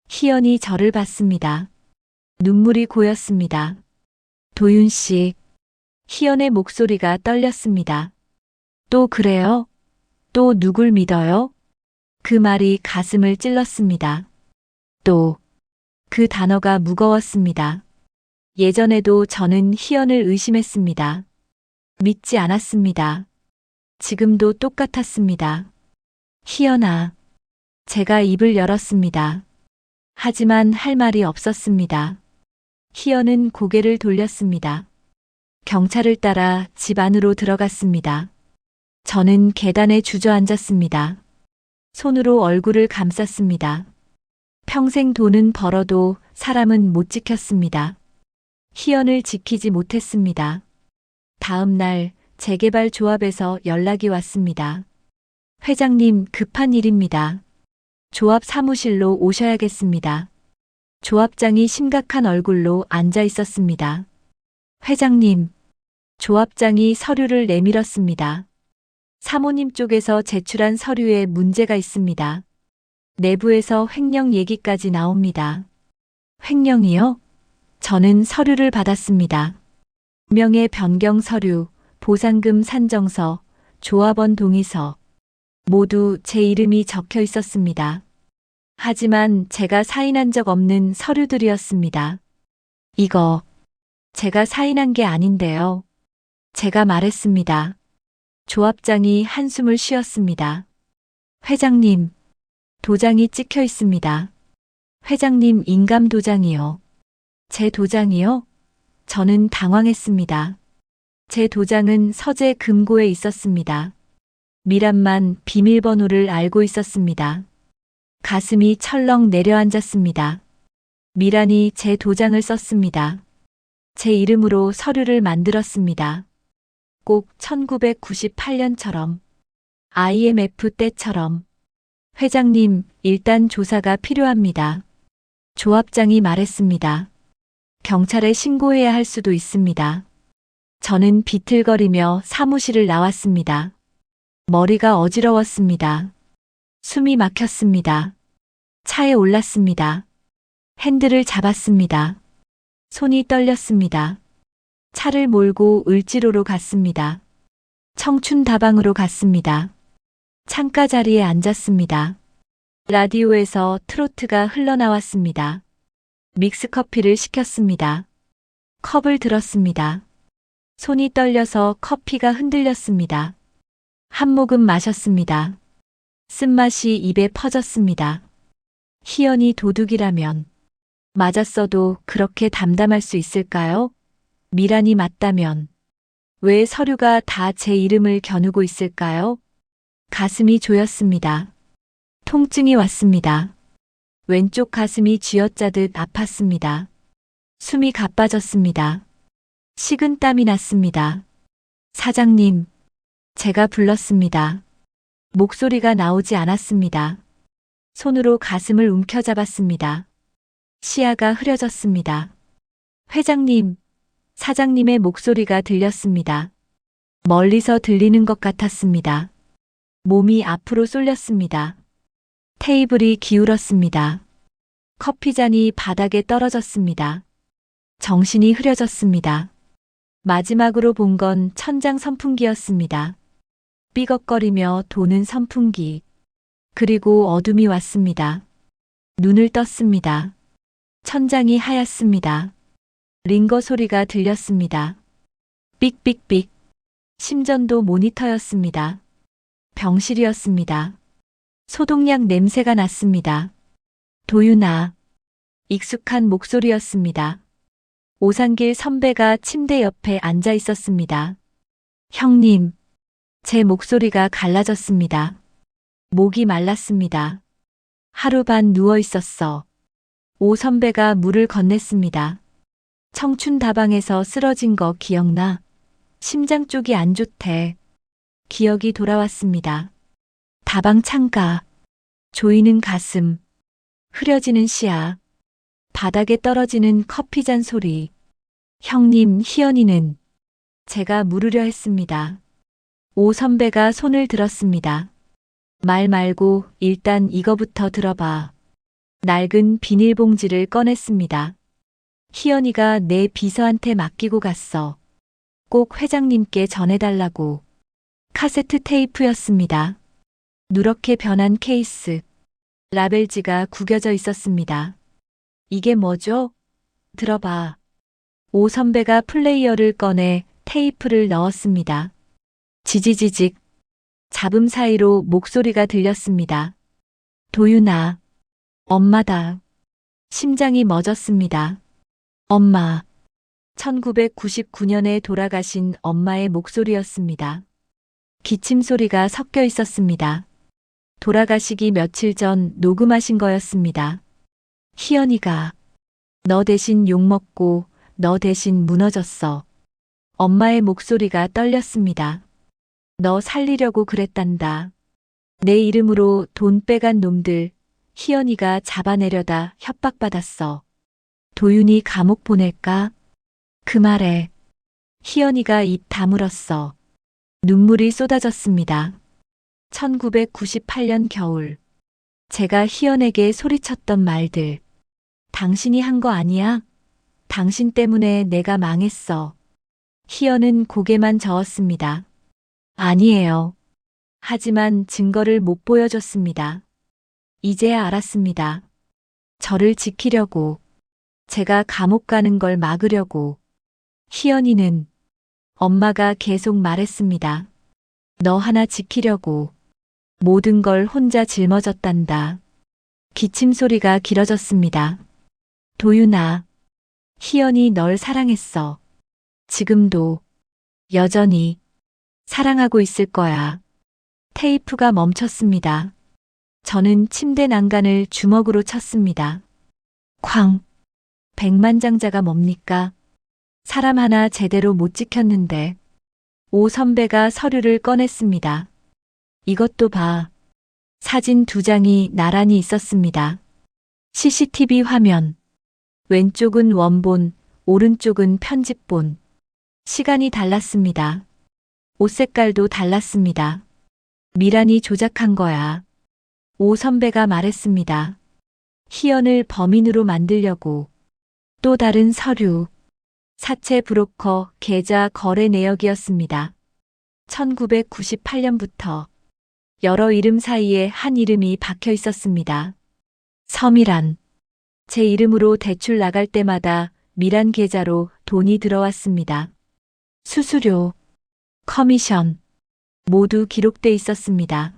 희연이 저를 봤습니다. 눈물이 고였습니다. 도윤 씨. 희연의 목소리가 떨렸습니다. 또 그래요? 또 누굴 믿어요? 그 말이 가슴을 찔렀습니다. 또, 그 단어가 무거웠습니다. 예전에도 저는 희연을 의심했습니다. 믿지 않았습니다. 지금도 똑같았습니다. 희연아. 제가 입을 열었습니다. 하지만 할 말이 없었습니다. 희연은 고개를 돌렸습니다. 경찰을 따라 집 안으로 들어갔습니다. 저는 계단에 주저앉았습니다. 손으로 얼굴을 감쌌습니다. 평생 돈은 벌어도 사람은 못 지켰습니다. 희연을 지키지 못했습니다. 다음 날 재개발 조합에서 연락이 왔습니다. 회장님, 급한 일입니다. 조합 사무실로 오셔야겠습니다. 조합장이 심각한 얼굴로 앉아 있었습니다. 회장님. 조합장이 서류를 내밀었습니다. 사모님 쪽에서 제출한 서류에 문제가 있습니다. 내부에서 횡령 얘기까지 나옵니다. 횡령이요? 저는 서류를 받았습니다. 명예 변경 서류, 보상금 산정서, 조합원 동의서, 모두 제 이름이 적혀 있었습니다. 하지만 제가 사인한 적 없는 서류들이었습니다. 이거 제가 사인한 게 아닌데요. 제가 말했습니다. 조합장이 한숨을 쉬었습니다. 회장님, 도장이 찍혀 있습니다. 회장님 인감 도장이요. 제 도장이요? 저는 당황했습니다. 제 도장은 서재 금고에 있었습니다. 미란만 비밀번호를 알고 있었습니다. 가슴이 철렁 내려앉았습니다. 미란이 제 도장을 썼습니다. 제 이름으로 서류를 만들었습니다. 꼭 1998년처럼, IMF 때처럼. 회장님, 일단 조사가 필요합니다. 조합장이 말했습니다. 경찰에 신고해야 할 수도 있습니다. 저는 비틀거리며 사무실을 나왔습니다. 머리가 어지러웠습니다. 숨이 막혔습니다. 차에 올랐습니다. 핸들을 잡았습니다. 손이 떨렸습니다. 차를 몰고 을지로로 갔습니다. 청춘 다방으로 갔습니다. 창가 자리에 앉았습니다. 라디오에서 트로트가 흘러나왔습니다. 믹스커피를 시켰습니다. 컵을 들었습니다. 손이 떨려서 커피가 흔들렸습니다. 한 모금 마셨습니다. 쓴맛이 입에 퍼졌습니다. 희연이 도둑이라면 맞았어도 그렇게 담담할 수 있을까요? 미란이 맞다면 왜 서류가 다 제 이름을 겨누고 있을까요? 가슴이 조였습니다. 통증이 왔습니다. 왼쪽 가슴이 쥐어짜듯 아팠습니다. 숨이 가빠졌습니다. 식은 땀이 났습니다. 사장님, 제가 불렀습니다. 목소리가 나오지 않았습니다. 손으로 가슴을 움켜잡았습니다. 시야가 흐려졌습니다. 회장님, 사장님의 목소리가 들렸습니다. 멀리서 들리는 것 같았습니다. 몸이 앞으로 쏠렸습니다. 테이블이 기울었습니다. 커피잔이 바닥에 떨어졌습니다. 정신이 흐려졌습니다. 마지막으로 본 건 천장 선풍기였습니다. 삐걱거리며 도는 선풍기. 그리고 어둠이 왔습니다. 눈을 떴습니다. 천장이 하얗습니다. 링거 소리가 들렸습니다. 삑삑삑. 심전도 모니터였습니다. 병실이었습니다. 소독약 냄새가 났습니다. 도윤아. 익숙한 목소리였습니다. 오상길 선배가 침대 옆에 앉아 있었습니다. 형님. 제 목소리가 갈라졌습니다. 목이 말랐습니다. 하루 반 누워 있었어. 오 선배가 물을 건넸습니다. 청춘 다방에서 쓰러진 거 기억나? 심장 쪽이 안 좋대. 기억이 돌아왔습니다. 다방 창가, 조이는 가슴, 흐려지는 시야, 바닥에 떨어지는 커피잔 소리. 형님, 희연이는 제가 물으려 했습니다. 오 선배가 손을 들었습니다. 말 말고 일단 이거부터 들어봐. 낡은 비닐봉지를 꺼냈습니다. 희연이가 내 비서한테 맡기고 갔어. 꼭 회장님께 전해달라고. 카세트 테이프였습니다. 누렇게 변한 케이스. 라벨지가 구겨져 있었습니다. 이게 뭐죠? 들어봐. 오 선배가 플레이어를 꺼내 테이프를 넣었습니다. 지지지직. 잡음 사이로 목소리가 들렸습니다. 도윤아. 엄마다. 심장이 멎었습니다. 엄마. 1999년에 돌아가신 엄마의 목소리였습니다. 기침 소리가 섞여 있었습니다. 돌아가시기 며칠 전 녹음하신 거였습니다. 희연이가 너 대신 욕먹고 너 대신 무너졌어. 엄마의 목소리가 떨렸습니다. 너 살리려고 그랬단다. 내 이름으로 돈 빼간 놈들 희연이가 잡아내려다 협박받았어. 도윤이 감옥 보낼까? 그 말에 희연이가 입 다물었어. 눈물이 쏟아졌습니다. 1998년 겨울. 제가 희연에게 소리쳤던 말들. 당신이 한 거 아니야? 당신 때문에 내가 망했어. 희연은 고개만 저었습니다. 아니에요. 하지만 증거를 못 보여줬습니다. 이제야 알았습니다. 저를 지키려고, 제가 감옥 가는 걸 막으려고. 희연이는 엄마가 계속 말했습니다. 너 하나 지키려고 모든 걸 혼자 짊어졌단다. 기침 소리가 길어졌습니다. 도윤아, 희연이 널 사랑했어. 지금도 여전히 사랑하고 있을 거야. 테이프가 멈췄습니다. 저는 침대 난간을 주먹으로 쳤습니다. 쾅! 백만장자가 뭡니까? 사람 하나 제대로 못 지켰는데. 오 선배가 서류를 꺼냈습니다. 이것도 봐. 사진 2장이 나란히 있었습니다. CCTV 화면. 왼쪽은 원본, 오른쪽은 편집본. 시간이 달랐습니다. 옷 색깔도 달랐습니다. 미란이 조작한 거야. 오 선배가 말했습니다. 희연을 범인으로 만들려고. 또 다른 서류. 사채 브로커 계좌 거래 내역이었습니다. 1998년부터 여러 이름 사이에 한 이름이 박혀 있었습니다. 서미란. 제 이름으로 대출 나갈 때마다 미란 계좌로 돈이 들어왔습니다. 수수료, 커미션 모두 기록돼 있었습니다.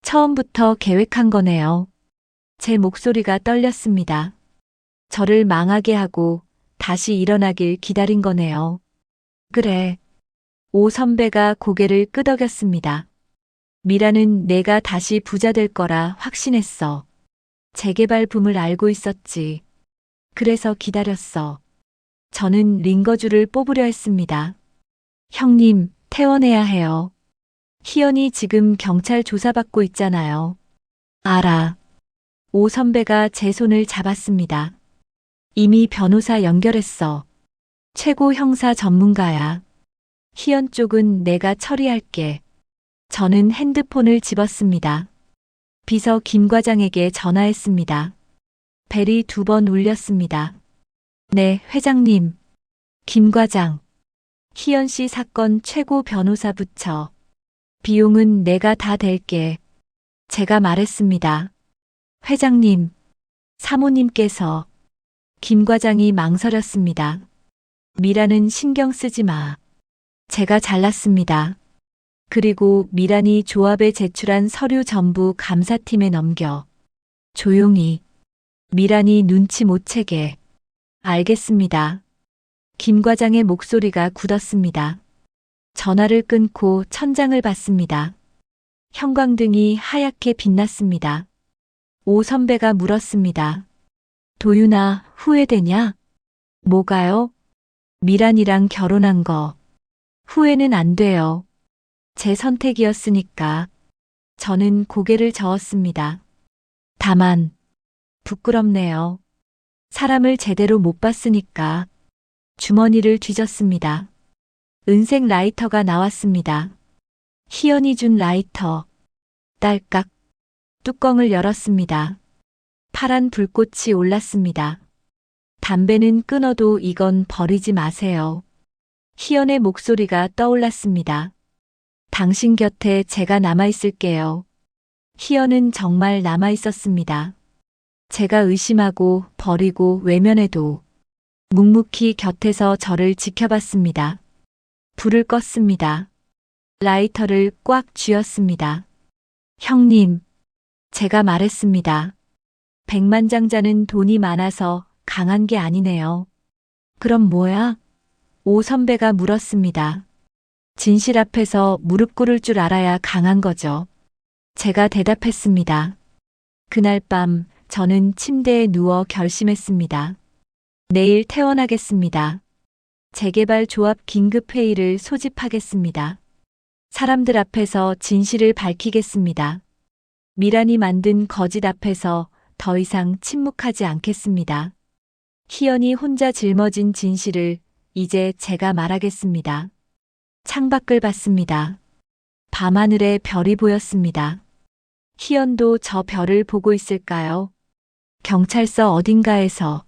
처음부터 계획한 거네요. 제 목소리가 떨렸습니다. 저를 망하게 하고 다시 일어나길 기다린 거네요. 그래. 오 선배가 고개를 끄덕였습니다. 미라는 내가 다시 부자 될 거라 확신했어. 재개발 붐을 알고 있었지. 그래서 기다렸어. 저는 링거주를 뽑으려 했습니다. 형님, 퇴원해야 해요. 희연이 지금 경찰 조사받고 있잖아요. 알아. 오 선배가 제 손을 잡았습니다. 이미 변호사 연결했어. 최고 형사 전문가야. 희연 쪽은 내가 처리할게. 저는 핸드폰을 집었습니다. 비서 김 과장에게 전화했습니다. 벨이 2번 울렸습니다. 네, 회장님. 김 과장. 희연 씨 사건 최고 변호사 부처. 비용은 내가 다 댈게. 제가 말했습니다. 회장님, 사모님께서. 김 과장이 망설였습니다. 미란은 신경 쓰지 마. 제가 잘났습니다. 그리고 미란이 조합에 제출한 서류 전부 감사팀에 넘겨. 조용히. 미란이 눈치 못 채게. 알겠습니다. 김 과장의 목소리가 굳었습니다. 전화를 끊고 천장을 봤습니다. 형광등이 하얗게 빛났습니다. 오 선배가 물었습니다. 도윤아, 후회되냐? 뭐가요? 미란이랑 결혼한 거. 후회는 안 돼요. 제 선택이었으니까. 저는 고개를 저었습니다. 다만, 부끄럽네요. 사람을 제대로 못 봤으니까. 주머니를 뒤졌습니다. 은색 라이터가 나왔습니다. 희연이 준 라이터. 딸깍. 뚜껑을 열었습니다. 파란 불꽃이 올랐습니다. 담배는 끊어도 이건 버리지 마세요. 희연의 목소리가 떠올랐습니다. 당신 곁에 제가 남아있을게요. 희연은 정말 남아있었습니다. 제가 의심하고 버리고 외면해도 묵묵히 곁에서 저를 지켜봤습니다. 불을 껐습니다. 라이터를 꽉 쥐었습니다. 형님, 제가 말했습니다. 백만장자는 돈이 많아서 강한 게 아니네요. 그럼 뭐야? 오 선배가 물었습니다. 진실 앞에서 무릎 꿇을 줄 알아야 강한 거죠. 제가 대답했습니다. 그날 밤 저는 침대에 누워 결심했습니다. 내일 퇴원하겠습니다. 재개발 조합 긴급회의를 소집하겠습니다. 사람들 앞에서 진실을 밝히겠습니다. 미란이 만든 거짓 앞에서 더 이상 침묵하지 않겠습니다. 희연이 혼자 짊어진 진실을 이제 제가 말하겠습니다. 창밖을 봤습니다. 밤하늘에 별이 보였습니다. 희연도 저 별을 보고 있을까요? 경찰서 어딘가에서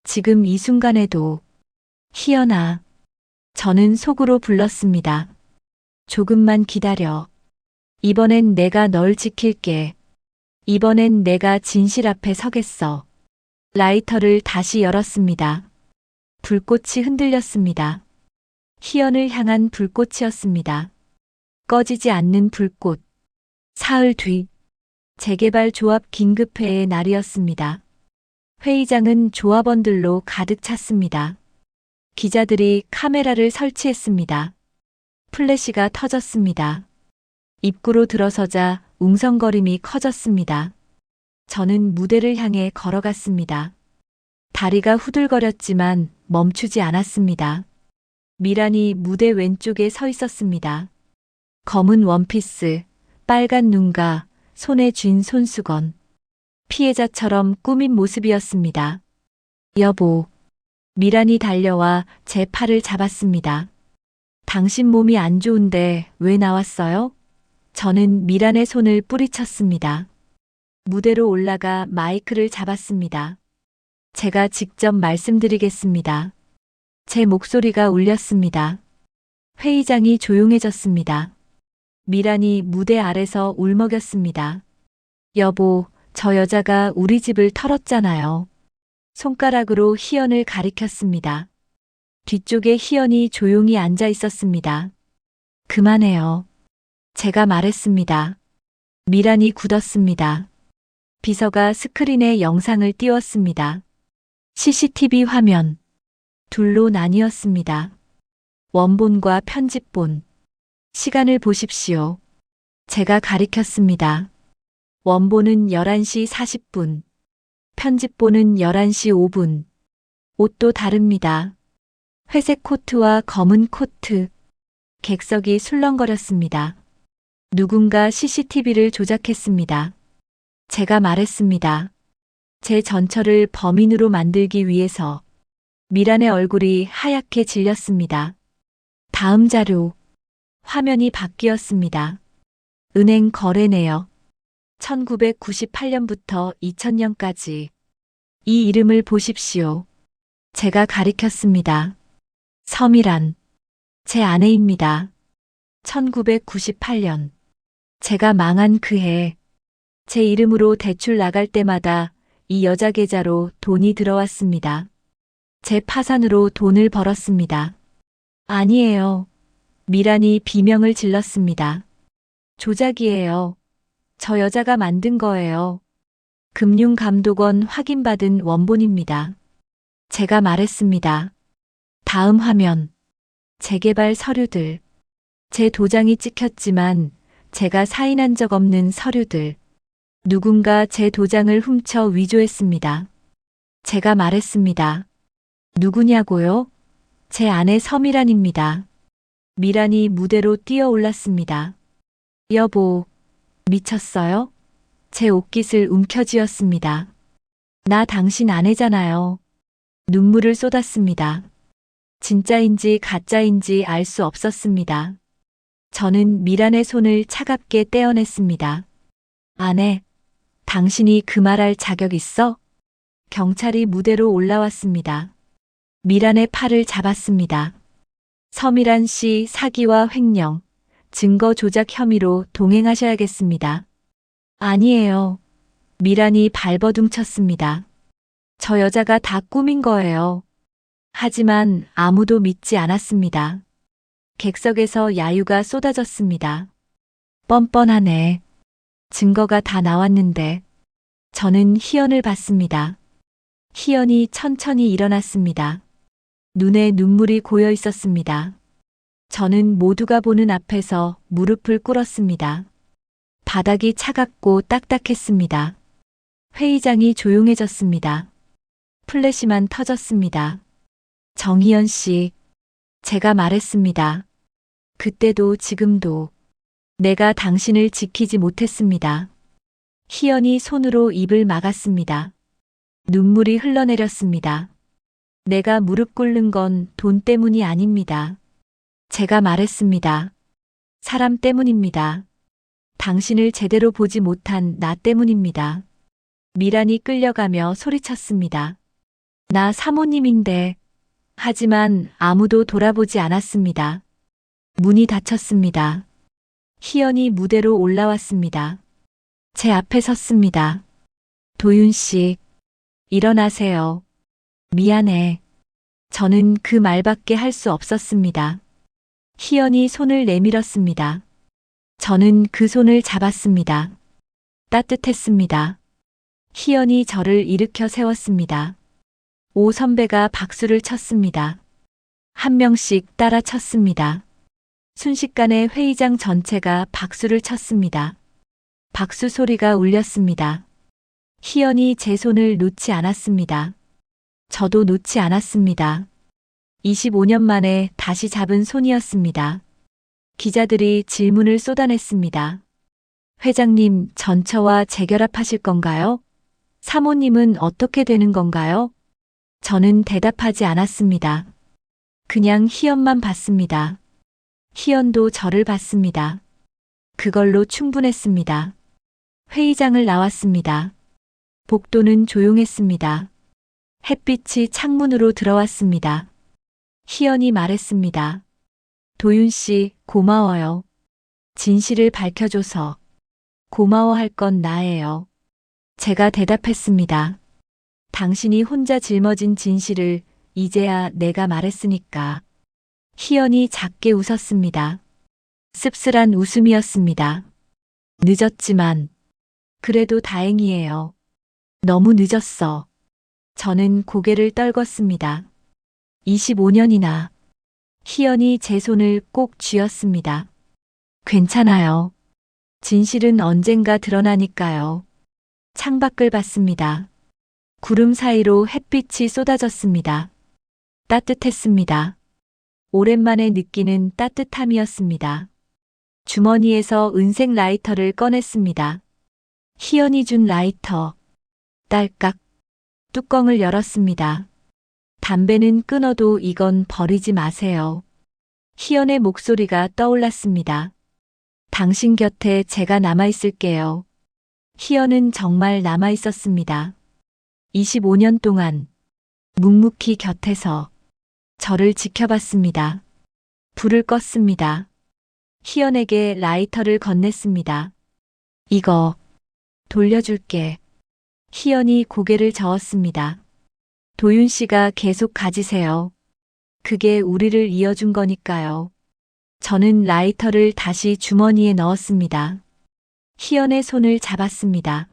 지금 이 순간에도 희연아, 저는 속으로 불렀습니다. 조금만 기다려. 이번엔 내가 널 지킬게. 이번엔 내가 진실 앞에 서겠어. 라이터를 다시 열었습니다. 불꽃이 흔들렸습니다. 희연을 향한 불꽃이었습니다. 꺼지지 않는 불꽃. 사흘 뒤, 재개발 조합 긴급회의 날이었습니다. 회의장은 조합원들로 가득 찼습니다. 기자들이 카메라를 설치했습니다. 플래시가 터졌습니다. 입구로 들어서자 웅성거림이 커졌습니다. 저는 무대를 향해 걸어갔습니다. 다리가 후들거렸지만 멈추지 않았습니다. 미란이 무대 왼쪽에 서 있었습니다. 검은 원피스, 빨간 눈가, 손에 쥔 손수건. 피해자처럼 꾸민 모습이었습니다. 여보. 미란이 달려와 제 팔을 잡았습니다. 당신 몸이 안 좋은데 왜 나왔어요? 저는 미란의 손을 뿌리쳤습니다. 무대로 올라가 마이크를 잡았습니다. 제가 직접 말씀드리겠습니다. 제 목소리가 울렸습니다. 회의장이 조용해졌습니다. 미란이 무대 아래서 울먹였습니다. 여보, 저 여자가 우리 집을 털었잖아요. 손가락으로 희연을 가리켰습니다. 뒤쪽에 희연이 조용히 앉아 있었습니다. 그만해요. 제가 말했습니다. 미란이 굳었습니다. 비서가 스크린에 영상을 띄웠습니다. CCTV 화면. 둘로 나뉘었습니다. 원본과 편집본. 시간을 보십시오. 제가 가리켰습니다. 원본은 11시 40분. 편집본은 11시 5분. 옷도 다릅니다. 회색 코트와 검은 코트. 객석이 술렁거렸습니다. 누군가 CCTV를 조작했습니다. 제가 말했습니다. 제 전철을 범인으로 만들기 위해서. 미란의 얼굴이 하얗게 질렸습니다. 다음 자료. 화면이 바뀌었습니다. 은행 거래 내역. 1998년부터 2000년까지. 이 이름을 보십시오. 제가 가리켰습니다. 서미란. 제 아내입니다. 1998년. 제가 망한 그 해. 제 이름으로 대출 나갈 때마다 이 여자 계좌로 돈이 들어왔습니다. 제 파산으로 돈을 벌었습니다. 아니에요. 미란이 비명을 질렀습니다. 조작이에요. 저 여자가 만든 거예요. 금융감독원 확인받은 원본입니다. 제가 말했습니다. 다음 화면. 재개발 서류들. 제 도장이 찍혔지만 제가 사인한 적 없는 서류들. 누군가 제 도장을 훔쳐 위조했습니다. 제가 말했습니다. 누구냐고요? 제 아내 서미란입니다. 미란이 무대로 뛰어 올랐습니다. 여보, 미쳤어요? 제 옷깃을 움켜쥐었습니다. 나 당신 아내잖아요. 눈물을 쏟았습니다. 진짜인지 가짜인지 알 수 없었습니다. 저는 미란의 손을 차갑게 떼어냈습니다. 아내, 당신이 그 말할 자격 있어? 경찰이 무대로 올라왔습니다. 미란의 팔을 잡았습니다. 서미란 씨 사기와 횡령, 증거 조작 혐의로 동행하셔야겠습니다. 아니에요. 미란이 발버둥 쳤습니다. 저 여자가 다 꾸민 거예요. 하지만 아무도 믿지 않았습니다. 객석에서 야유가 쏟아졌습니다. 뻔뻔하네. 증거가 다 나왔는데. 저는 희연을 봤습니다. 희연이 천천히 일어났습니다. 눈에 눈물이 고여 있었습니다. 저는 모두가 보는 앞에서 무릎을 꿇었습니다. 바닥이 차갑고 딱딱했습니다. 회의장이 조용해졌습니다. 플래시만 터졌습니다. 정희연 씨, 제가 말했습니다. 그때도 지금도 내가 당신을 지키지 못했습니다. 희연이 손으로 입을 막았습니다. 눈물이 흘러내렸습니다. 내가 무릎 꿇는 건 돈 때문이 아닙니다. 제가 말했습니다. 사람 때문입니다. 당신을 제대로 보지 못한 나 때문입니다. 미란이 끌려가며 소리쳤습니다. 나 사모님인데. 하지만 아무도 돌아보지 않았습니다. 문이 닫혔습니다. 희연이 무대로 올라왔습니다. 제 앞에 섰습니다. 도윤 씨, 일어나세요. 미안해. 저는 그 말밖에 할 수 없었습니다. 희연이 손을 내밀었습니다. 저는 그 손을 잡았습니다. 따뜻했습니다. 희연이 저를 일으켜 세웠습니다. 오 선배가 박수를 쳤습니다. 한 명씩 따라 쳤습니다. 순식간에 회의장 전체가 박수를 쳤습니다. 박수 소리가 울렸습니다. 희연이 제 손을 놓지 않았습니다. 저도 놓지 않았습니다. 25년 만에 다시 잡은 손이었습니다. 기자들이 질문을 쏟아냈습니다. 회장님, 전처와 재결합하실 건가요? 사모님은 어떻게 되는 건가요? 저는 대답하지 않았습니다. 그냥 희연만 봤습니다. 희연도 저를 봤습니다. 그걸로 충분했습니다. 회의장을 나왔습니다. 복도는 조용했습니다. 햇빛이 창문으로 들어왔습니다. 희연이 말했습니다. 도윤 씨, 고마워요. 진실을 밝혀줘서. 고마워할 건 나예요. 제가 대답했습니다. 당신이 혼자 짊어진 진실을 이제야 내가 말했으니까. 희연이 작게 웃었습니다. 씁쓸한 웃음이었습니다. 늦었지만 그래도 다행이에요. 너무 늦었어. 저는 고개를 떨궜습니다. 25년이나. 희연이 제 손을 꼭 쥐었습니다. 괜찮아요. 진실은 언젠가 드러나니까요. 창밖을 봤습니다. 구름 사이로 햇빛이 쏟아졌습니다. 따뜻했습니다. 오랜만에 느끼는 따뜻함이었습니다. 주머니에서 은색 라이터를 꺼냈습니다. 희연이 준 라이터. 딸깍. 뚜껑을 열었습니다. 담배는 끊어도 이건 버리지 마세요. 희연의 목소리가 떠올랐습니다. 당신 곁에 제가 남아있을게요. 희연은 정말 남아있었습니다. 25년 동안 묵묵히 곁에서 저를 지켜봤습니다. 불을 껐습니다. 희연에게 라이터를 건넸습니다. 이거 돌려줄게. 희연이 고개를 저었습니다. 도윤 씨가 계속 가지세요. 그게 우리를 이어준 거니까요. 저는 라이터를 다시 주머니에 넣었습니다. 희연의 손을 잡았습니다.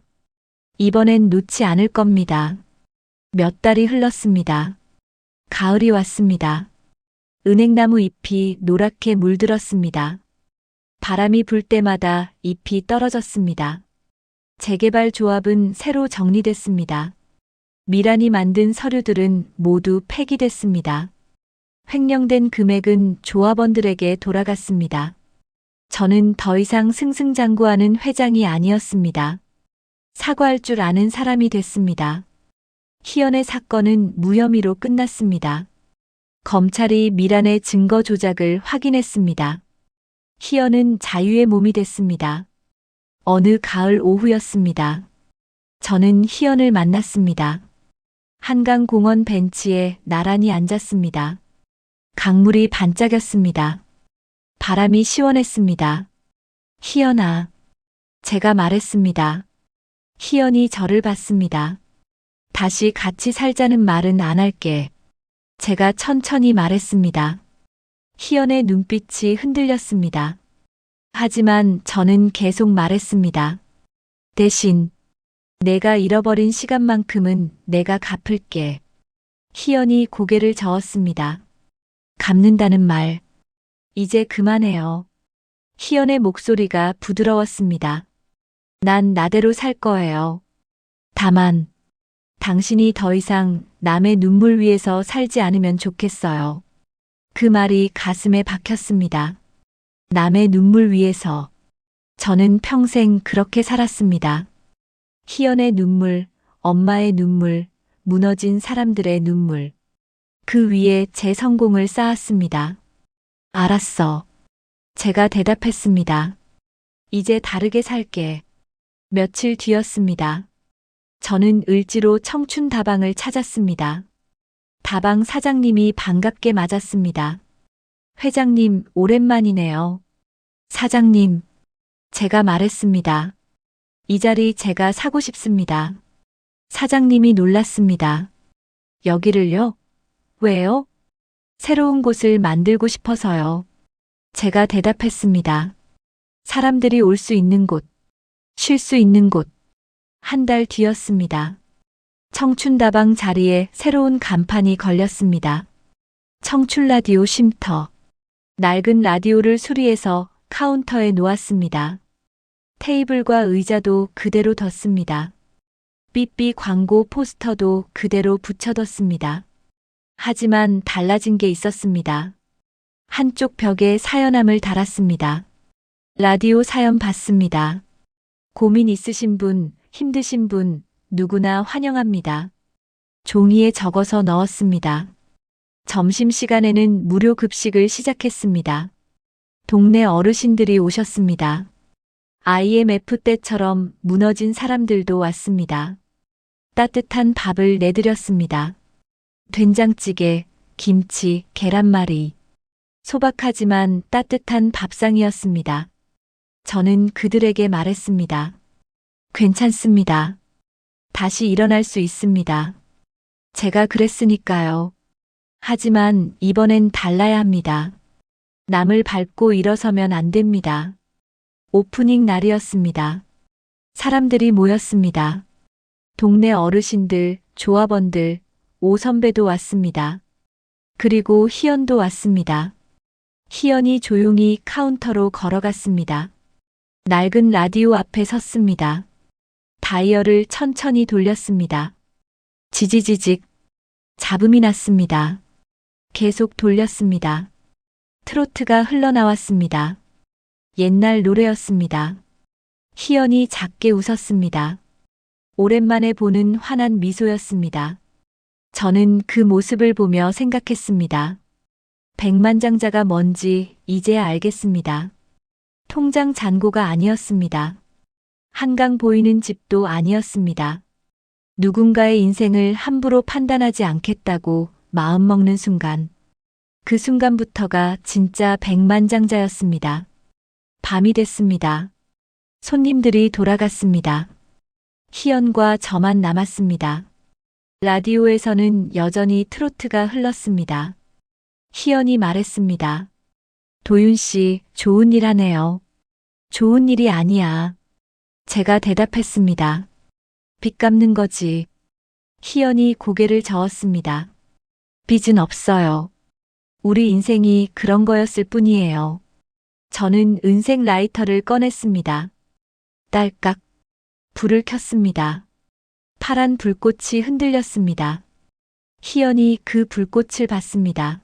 이번엔 놓지 않을 겁니다. 몇 달이 흘렀습니다. 가을이 왔습니다. 은행나무 잎이 노랗게 물들었습니다. 바람이 불 때마다 잎이 떨어졌습니다. 재개발 조합은 새로 정리됐습니다. 미란이 만든 서류들은 모두 폐기됐습니다. 횡령된 금액은 조합원들에게 돌아갔습니다. 저는 더 이상 승승장구하는 회장이 아니었습니다. 사과할 줄 아는 사람이 됐습니다. 희연의 사건은 무혐의로 끝났습니다. 검찰이 미란의 증거 조작을 확인했습니다. 희연은 자유의 몸이 됐습니다. 어느 가을 오후였습니다. 저는 희연을 만났습니다. 한강공원 벤치에 나란히 앉았습니다. 강물이 반짝였습니다. 바람이 시원했습니다. 희연아, 제가 말했습니다. 희연이 저를 봤습니다. 다시 같이 살자는 말은 안 할게. 제가 천천히 말했습니다. 희연의 눈빛이 흔들렸습니다. 하지만 저는 계속 말했습니다. 대신 내가 잃어버린 시간만큼은 내가 갚을게. 희연이 고개를 저었습니다. 갚는다는 말, 이제 그만해요. 희연의 목소리가 부드러웠습니다. 난 나대로 살 거예요. 다만, 당신이 더 이상 남의 눈물 위에서 살지 않으면 좋겠어요. 그 말이 가슴에 박혔습니다. 남의 눈물 위에서. 저는 평생 그렇게 살았습니다. 희연의 눈물, 엄마의 눈물, 무너진 사람들의 눈물. 그 위에 제 성공을 쌓았습니다. 알았어. 제가 대답했습니다. 이제 다르게 살게. 며칠 뒤였습니다. 저는 을지로 청춘 다방을 찾았습니다. 다방 사장님이 반갑게 맞았습니다. 회장님, 오랜만이네요. 사장님, 제가 말했습니다. 이 자리 제가 사고 싶습니다. 사장님이 놀랐습니다. 여기를요? 왜요? 새로운 곳을 만들고 싶어서요. 제가 대답했습니다. 사람들이 올 수 있는 곳, 쉴 수 있는 곳. 한 달 뒤였습니다. 청춘다방 자리에 새로운 간판이 걸렸습니다. 청춘 라디오 쉼터. 낡은 라디오를 수리해서 카운터에 놓았습니다. 테이블과 의자도 그대로 뒀습니다. 삐삐 광고 포스터도 그대로 붙여뒀습니다. 하지만 달라진 게 있었습니다. 한쪽 벽에 사연함을 달았습니다. 라디오 사연 받습니다. 고민 있으신 분, 힘드신 분, 누구나 환영합니다. 종이에 적어서 넣었습니다. 점심시간에는 무료 급식을 시작했습니다. 동네 어르신들이 오셨습니다. IMF 때처럼 무너진 사람들도 왔습니다. 따뜻한 밥을 내드렸습니다. 된장찌개, 김치, 계란말이. 소박하지만 따뜻한 밥상이었습니다. 저는 그들에게 말했습니다. 괜찮습니다. 다시 일어날 수 있습니다. 제가 그랬으니까요. 하지만 이번엔 달라야 합니다. 남을 밟고 일어서면 안 됩니다. 오프닝 날이었습니다. 사람들이 모였습니다. 동네 어르신들, 조합원들, 오 선배도 왔습니다. 그리고 희연도 왔습니다. 희연이 조용히 카운터로 걸어갔습니다. 낡은 라디오 앞에 섰습니다. 다이얼을 천천히 돌렸습니다. 지지지직. 잡음이 났습니다. 계속 돌렸습니다. 트로트가 흘러나왔습니다. 옛날 노래였습니다. 희연이 작게 웃었습니다. 오랜만에 보는 환한 미소였습니다. 저는 그 모습을 보며 생각했습니다. 백만장자가 뭔지 이제야 알겠습니다. 통장 잔고가 아니었습니다. 한강 보이는 집도 아니었습니다. 누군가의 인생을 함부로 판단하지 않겠다고 마음먹는 순간, 그 순간부터가 진짜 백만장자였습니다. 밤이 됐습니다. 손님들이 돌아갔습니다. 희연과 저만 남았습니다. 라디오에서는 여전히 트로트가 흘렀습니다. 희연이 말했습니다. 도윤 씨, 좋은 일 하네요. 좋은 일이 아니야. 제가 대답했습니다. 빚 갚는 거지. 희연이 고개를 저었습니다. 빚은 없어요. 우리 인생이 그런 거였을 뿐이에요. 저는 은색 라이터를 꺼냈습니다. 딸깍. 불을 켰습니다. 파란 불꽃이 흔들렸습니다. 희연이 그 불꽃을 봤습니다.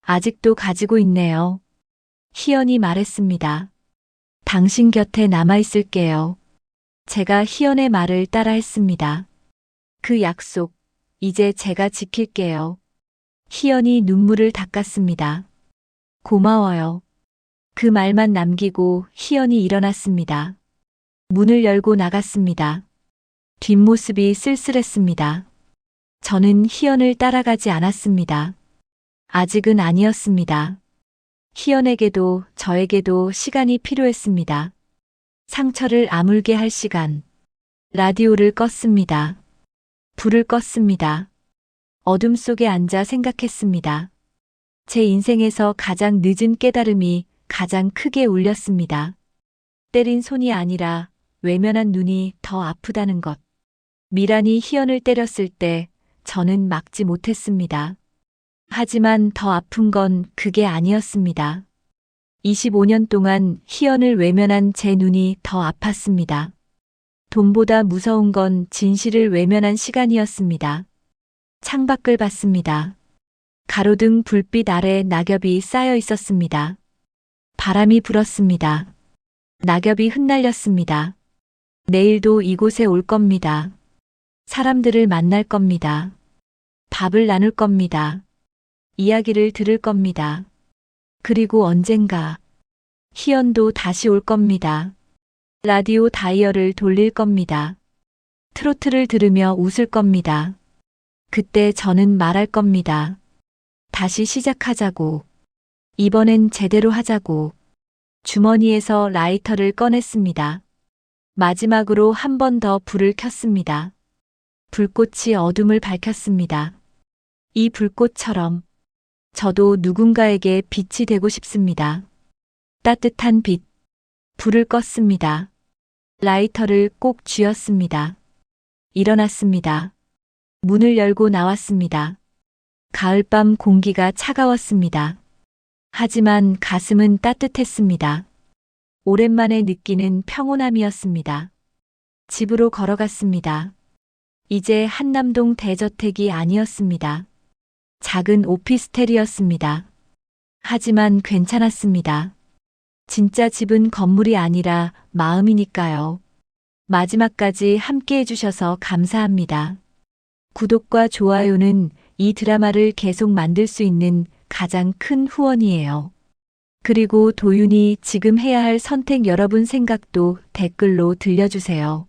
아직도 가지고 있네요. 희연이 말했습니다. 당신 곁에 남아있을게요. 제가 희연의 말을 따라 했습니다. 그 약속, 이제 제가 지킬게요. 희연이 눈물을 닦았습니다. 고마워요. 그 말만 남기고 희연이 일어났습니다. 문을 열고 나갔습니다. 뒷모습이 쓸쓸했습니다. 저는 희연을 따라가지 않았습니다. 아직은 아니었습니다. 희연에게도 저에게도 시간이 필요했습니다. 상처를 아물게 할 시간. 라디오를 껐습니다. 불을 껐습니다. 어둠 속에 앉아 생각했습니다. 제 인생에서 가장 늦은 깨달음이 가장 크게 울렸습니다. 때린 손이 아니라 외면한 눈이 더 아프다는 것. 미란이 희연을 때렸을 때 저는 막지 못했습니다. 하지만 더 아픈 건 그게 아니었습니다. 25년 동안 희연을 외면한 제 눈이 더 아팠습니다. 돈보다 무서운 건 진실을 외면한 시간이었습니다. 창밖을 봤습니다. 가로등 불빛 아래 낙엽이 쌓여 있었습니다. 바람이 불었습니다. 낙엽이 흩날렸습니다. 내일도 이곳에 올 겁니다. 사람들을 만날 겁니다. 밥을 나눌 겁니다. 이야기를 들을 겁니다. 그리고 언젠가 희연도 다시 올 겁니다. 라디오 다이얼을 돌릴 겁니다. 트로트를 들으며 웃을 겁니다. 그때 저는 말할 겁니다. 다시 시작하자고. 이번엔 제대로 하자고. 주머니에서 라이터를 꺼냈습니다. 마지막으로 한 번 더 불을 켰습니다. 불꽃이 어둠을 밝혔습니다. 이 불꽃처럼 저도 누군가에게 빛이 되고 싶습니다. 따뜻한 빛. 불을 껐습니다. 라이터를 꼭 쥐었습니다. 일어났습니다. 문을 열고 나왔습니다. 가을밤 공기가 차가웠습니다. 하지만 가슴은 따뜻했습니다. 오랜만에 느끼는 평온함이었습니다. 집으로 걸어갔습니다. 이제 한남동 대저택이 아니었습니다. 작은 오피스텔이었습니다. 하지만 괜찮았습니다. 진짜 집은 건물이 아니라 마음이니까요. 마지막까지 함께 해주셔서 감사합니다. 구독과 좋아요는 이 드라마를 계속 만들 수 있는 가장 큰 후원이에요. 그리고 도윤이 지금 해야 할 선택 여러분 생각도 댓글로 들려주세요.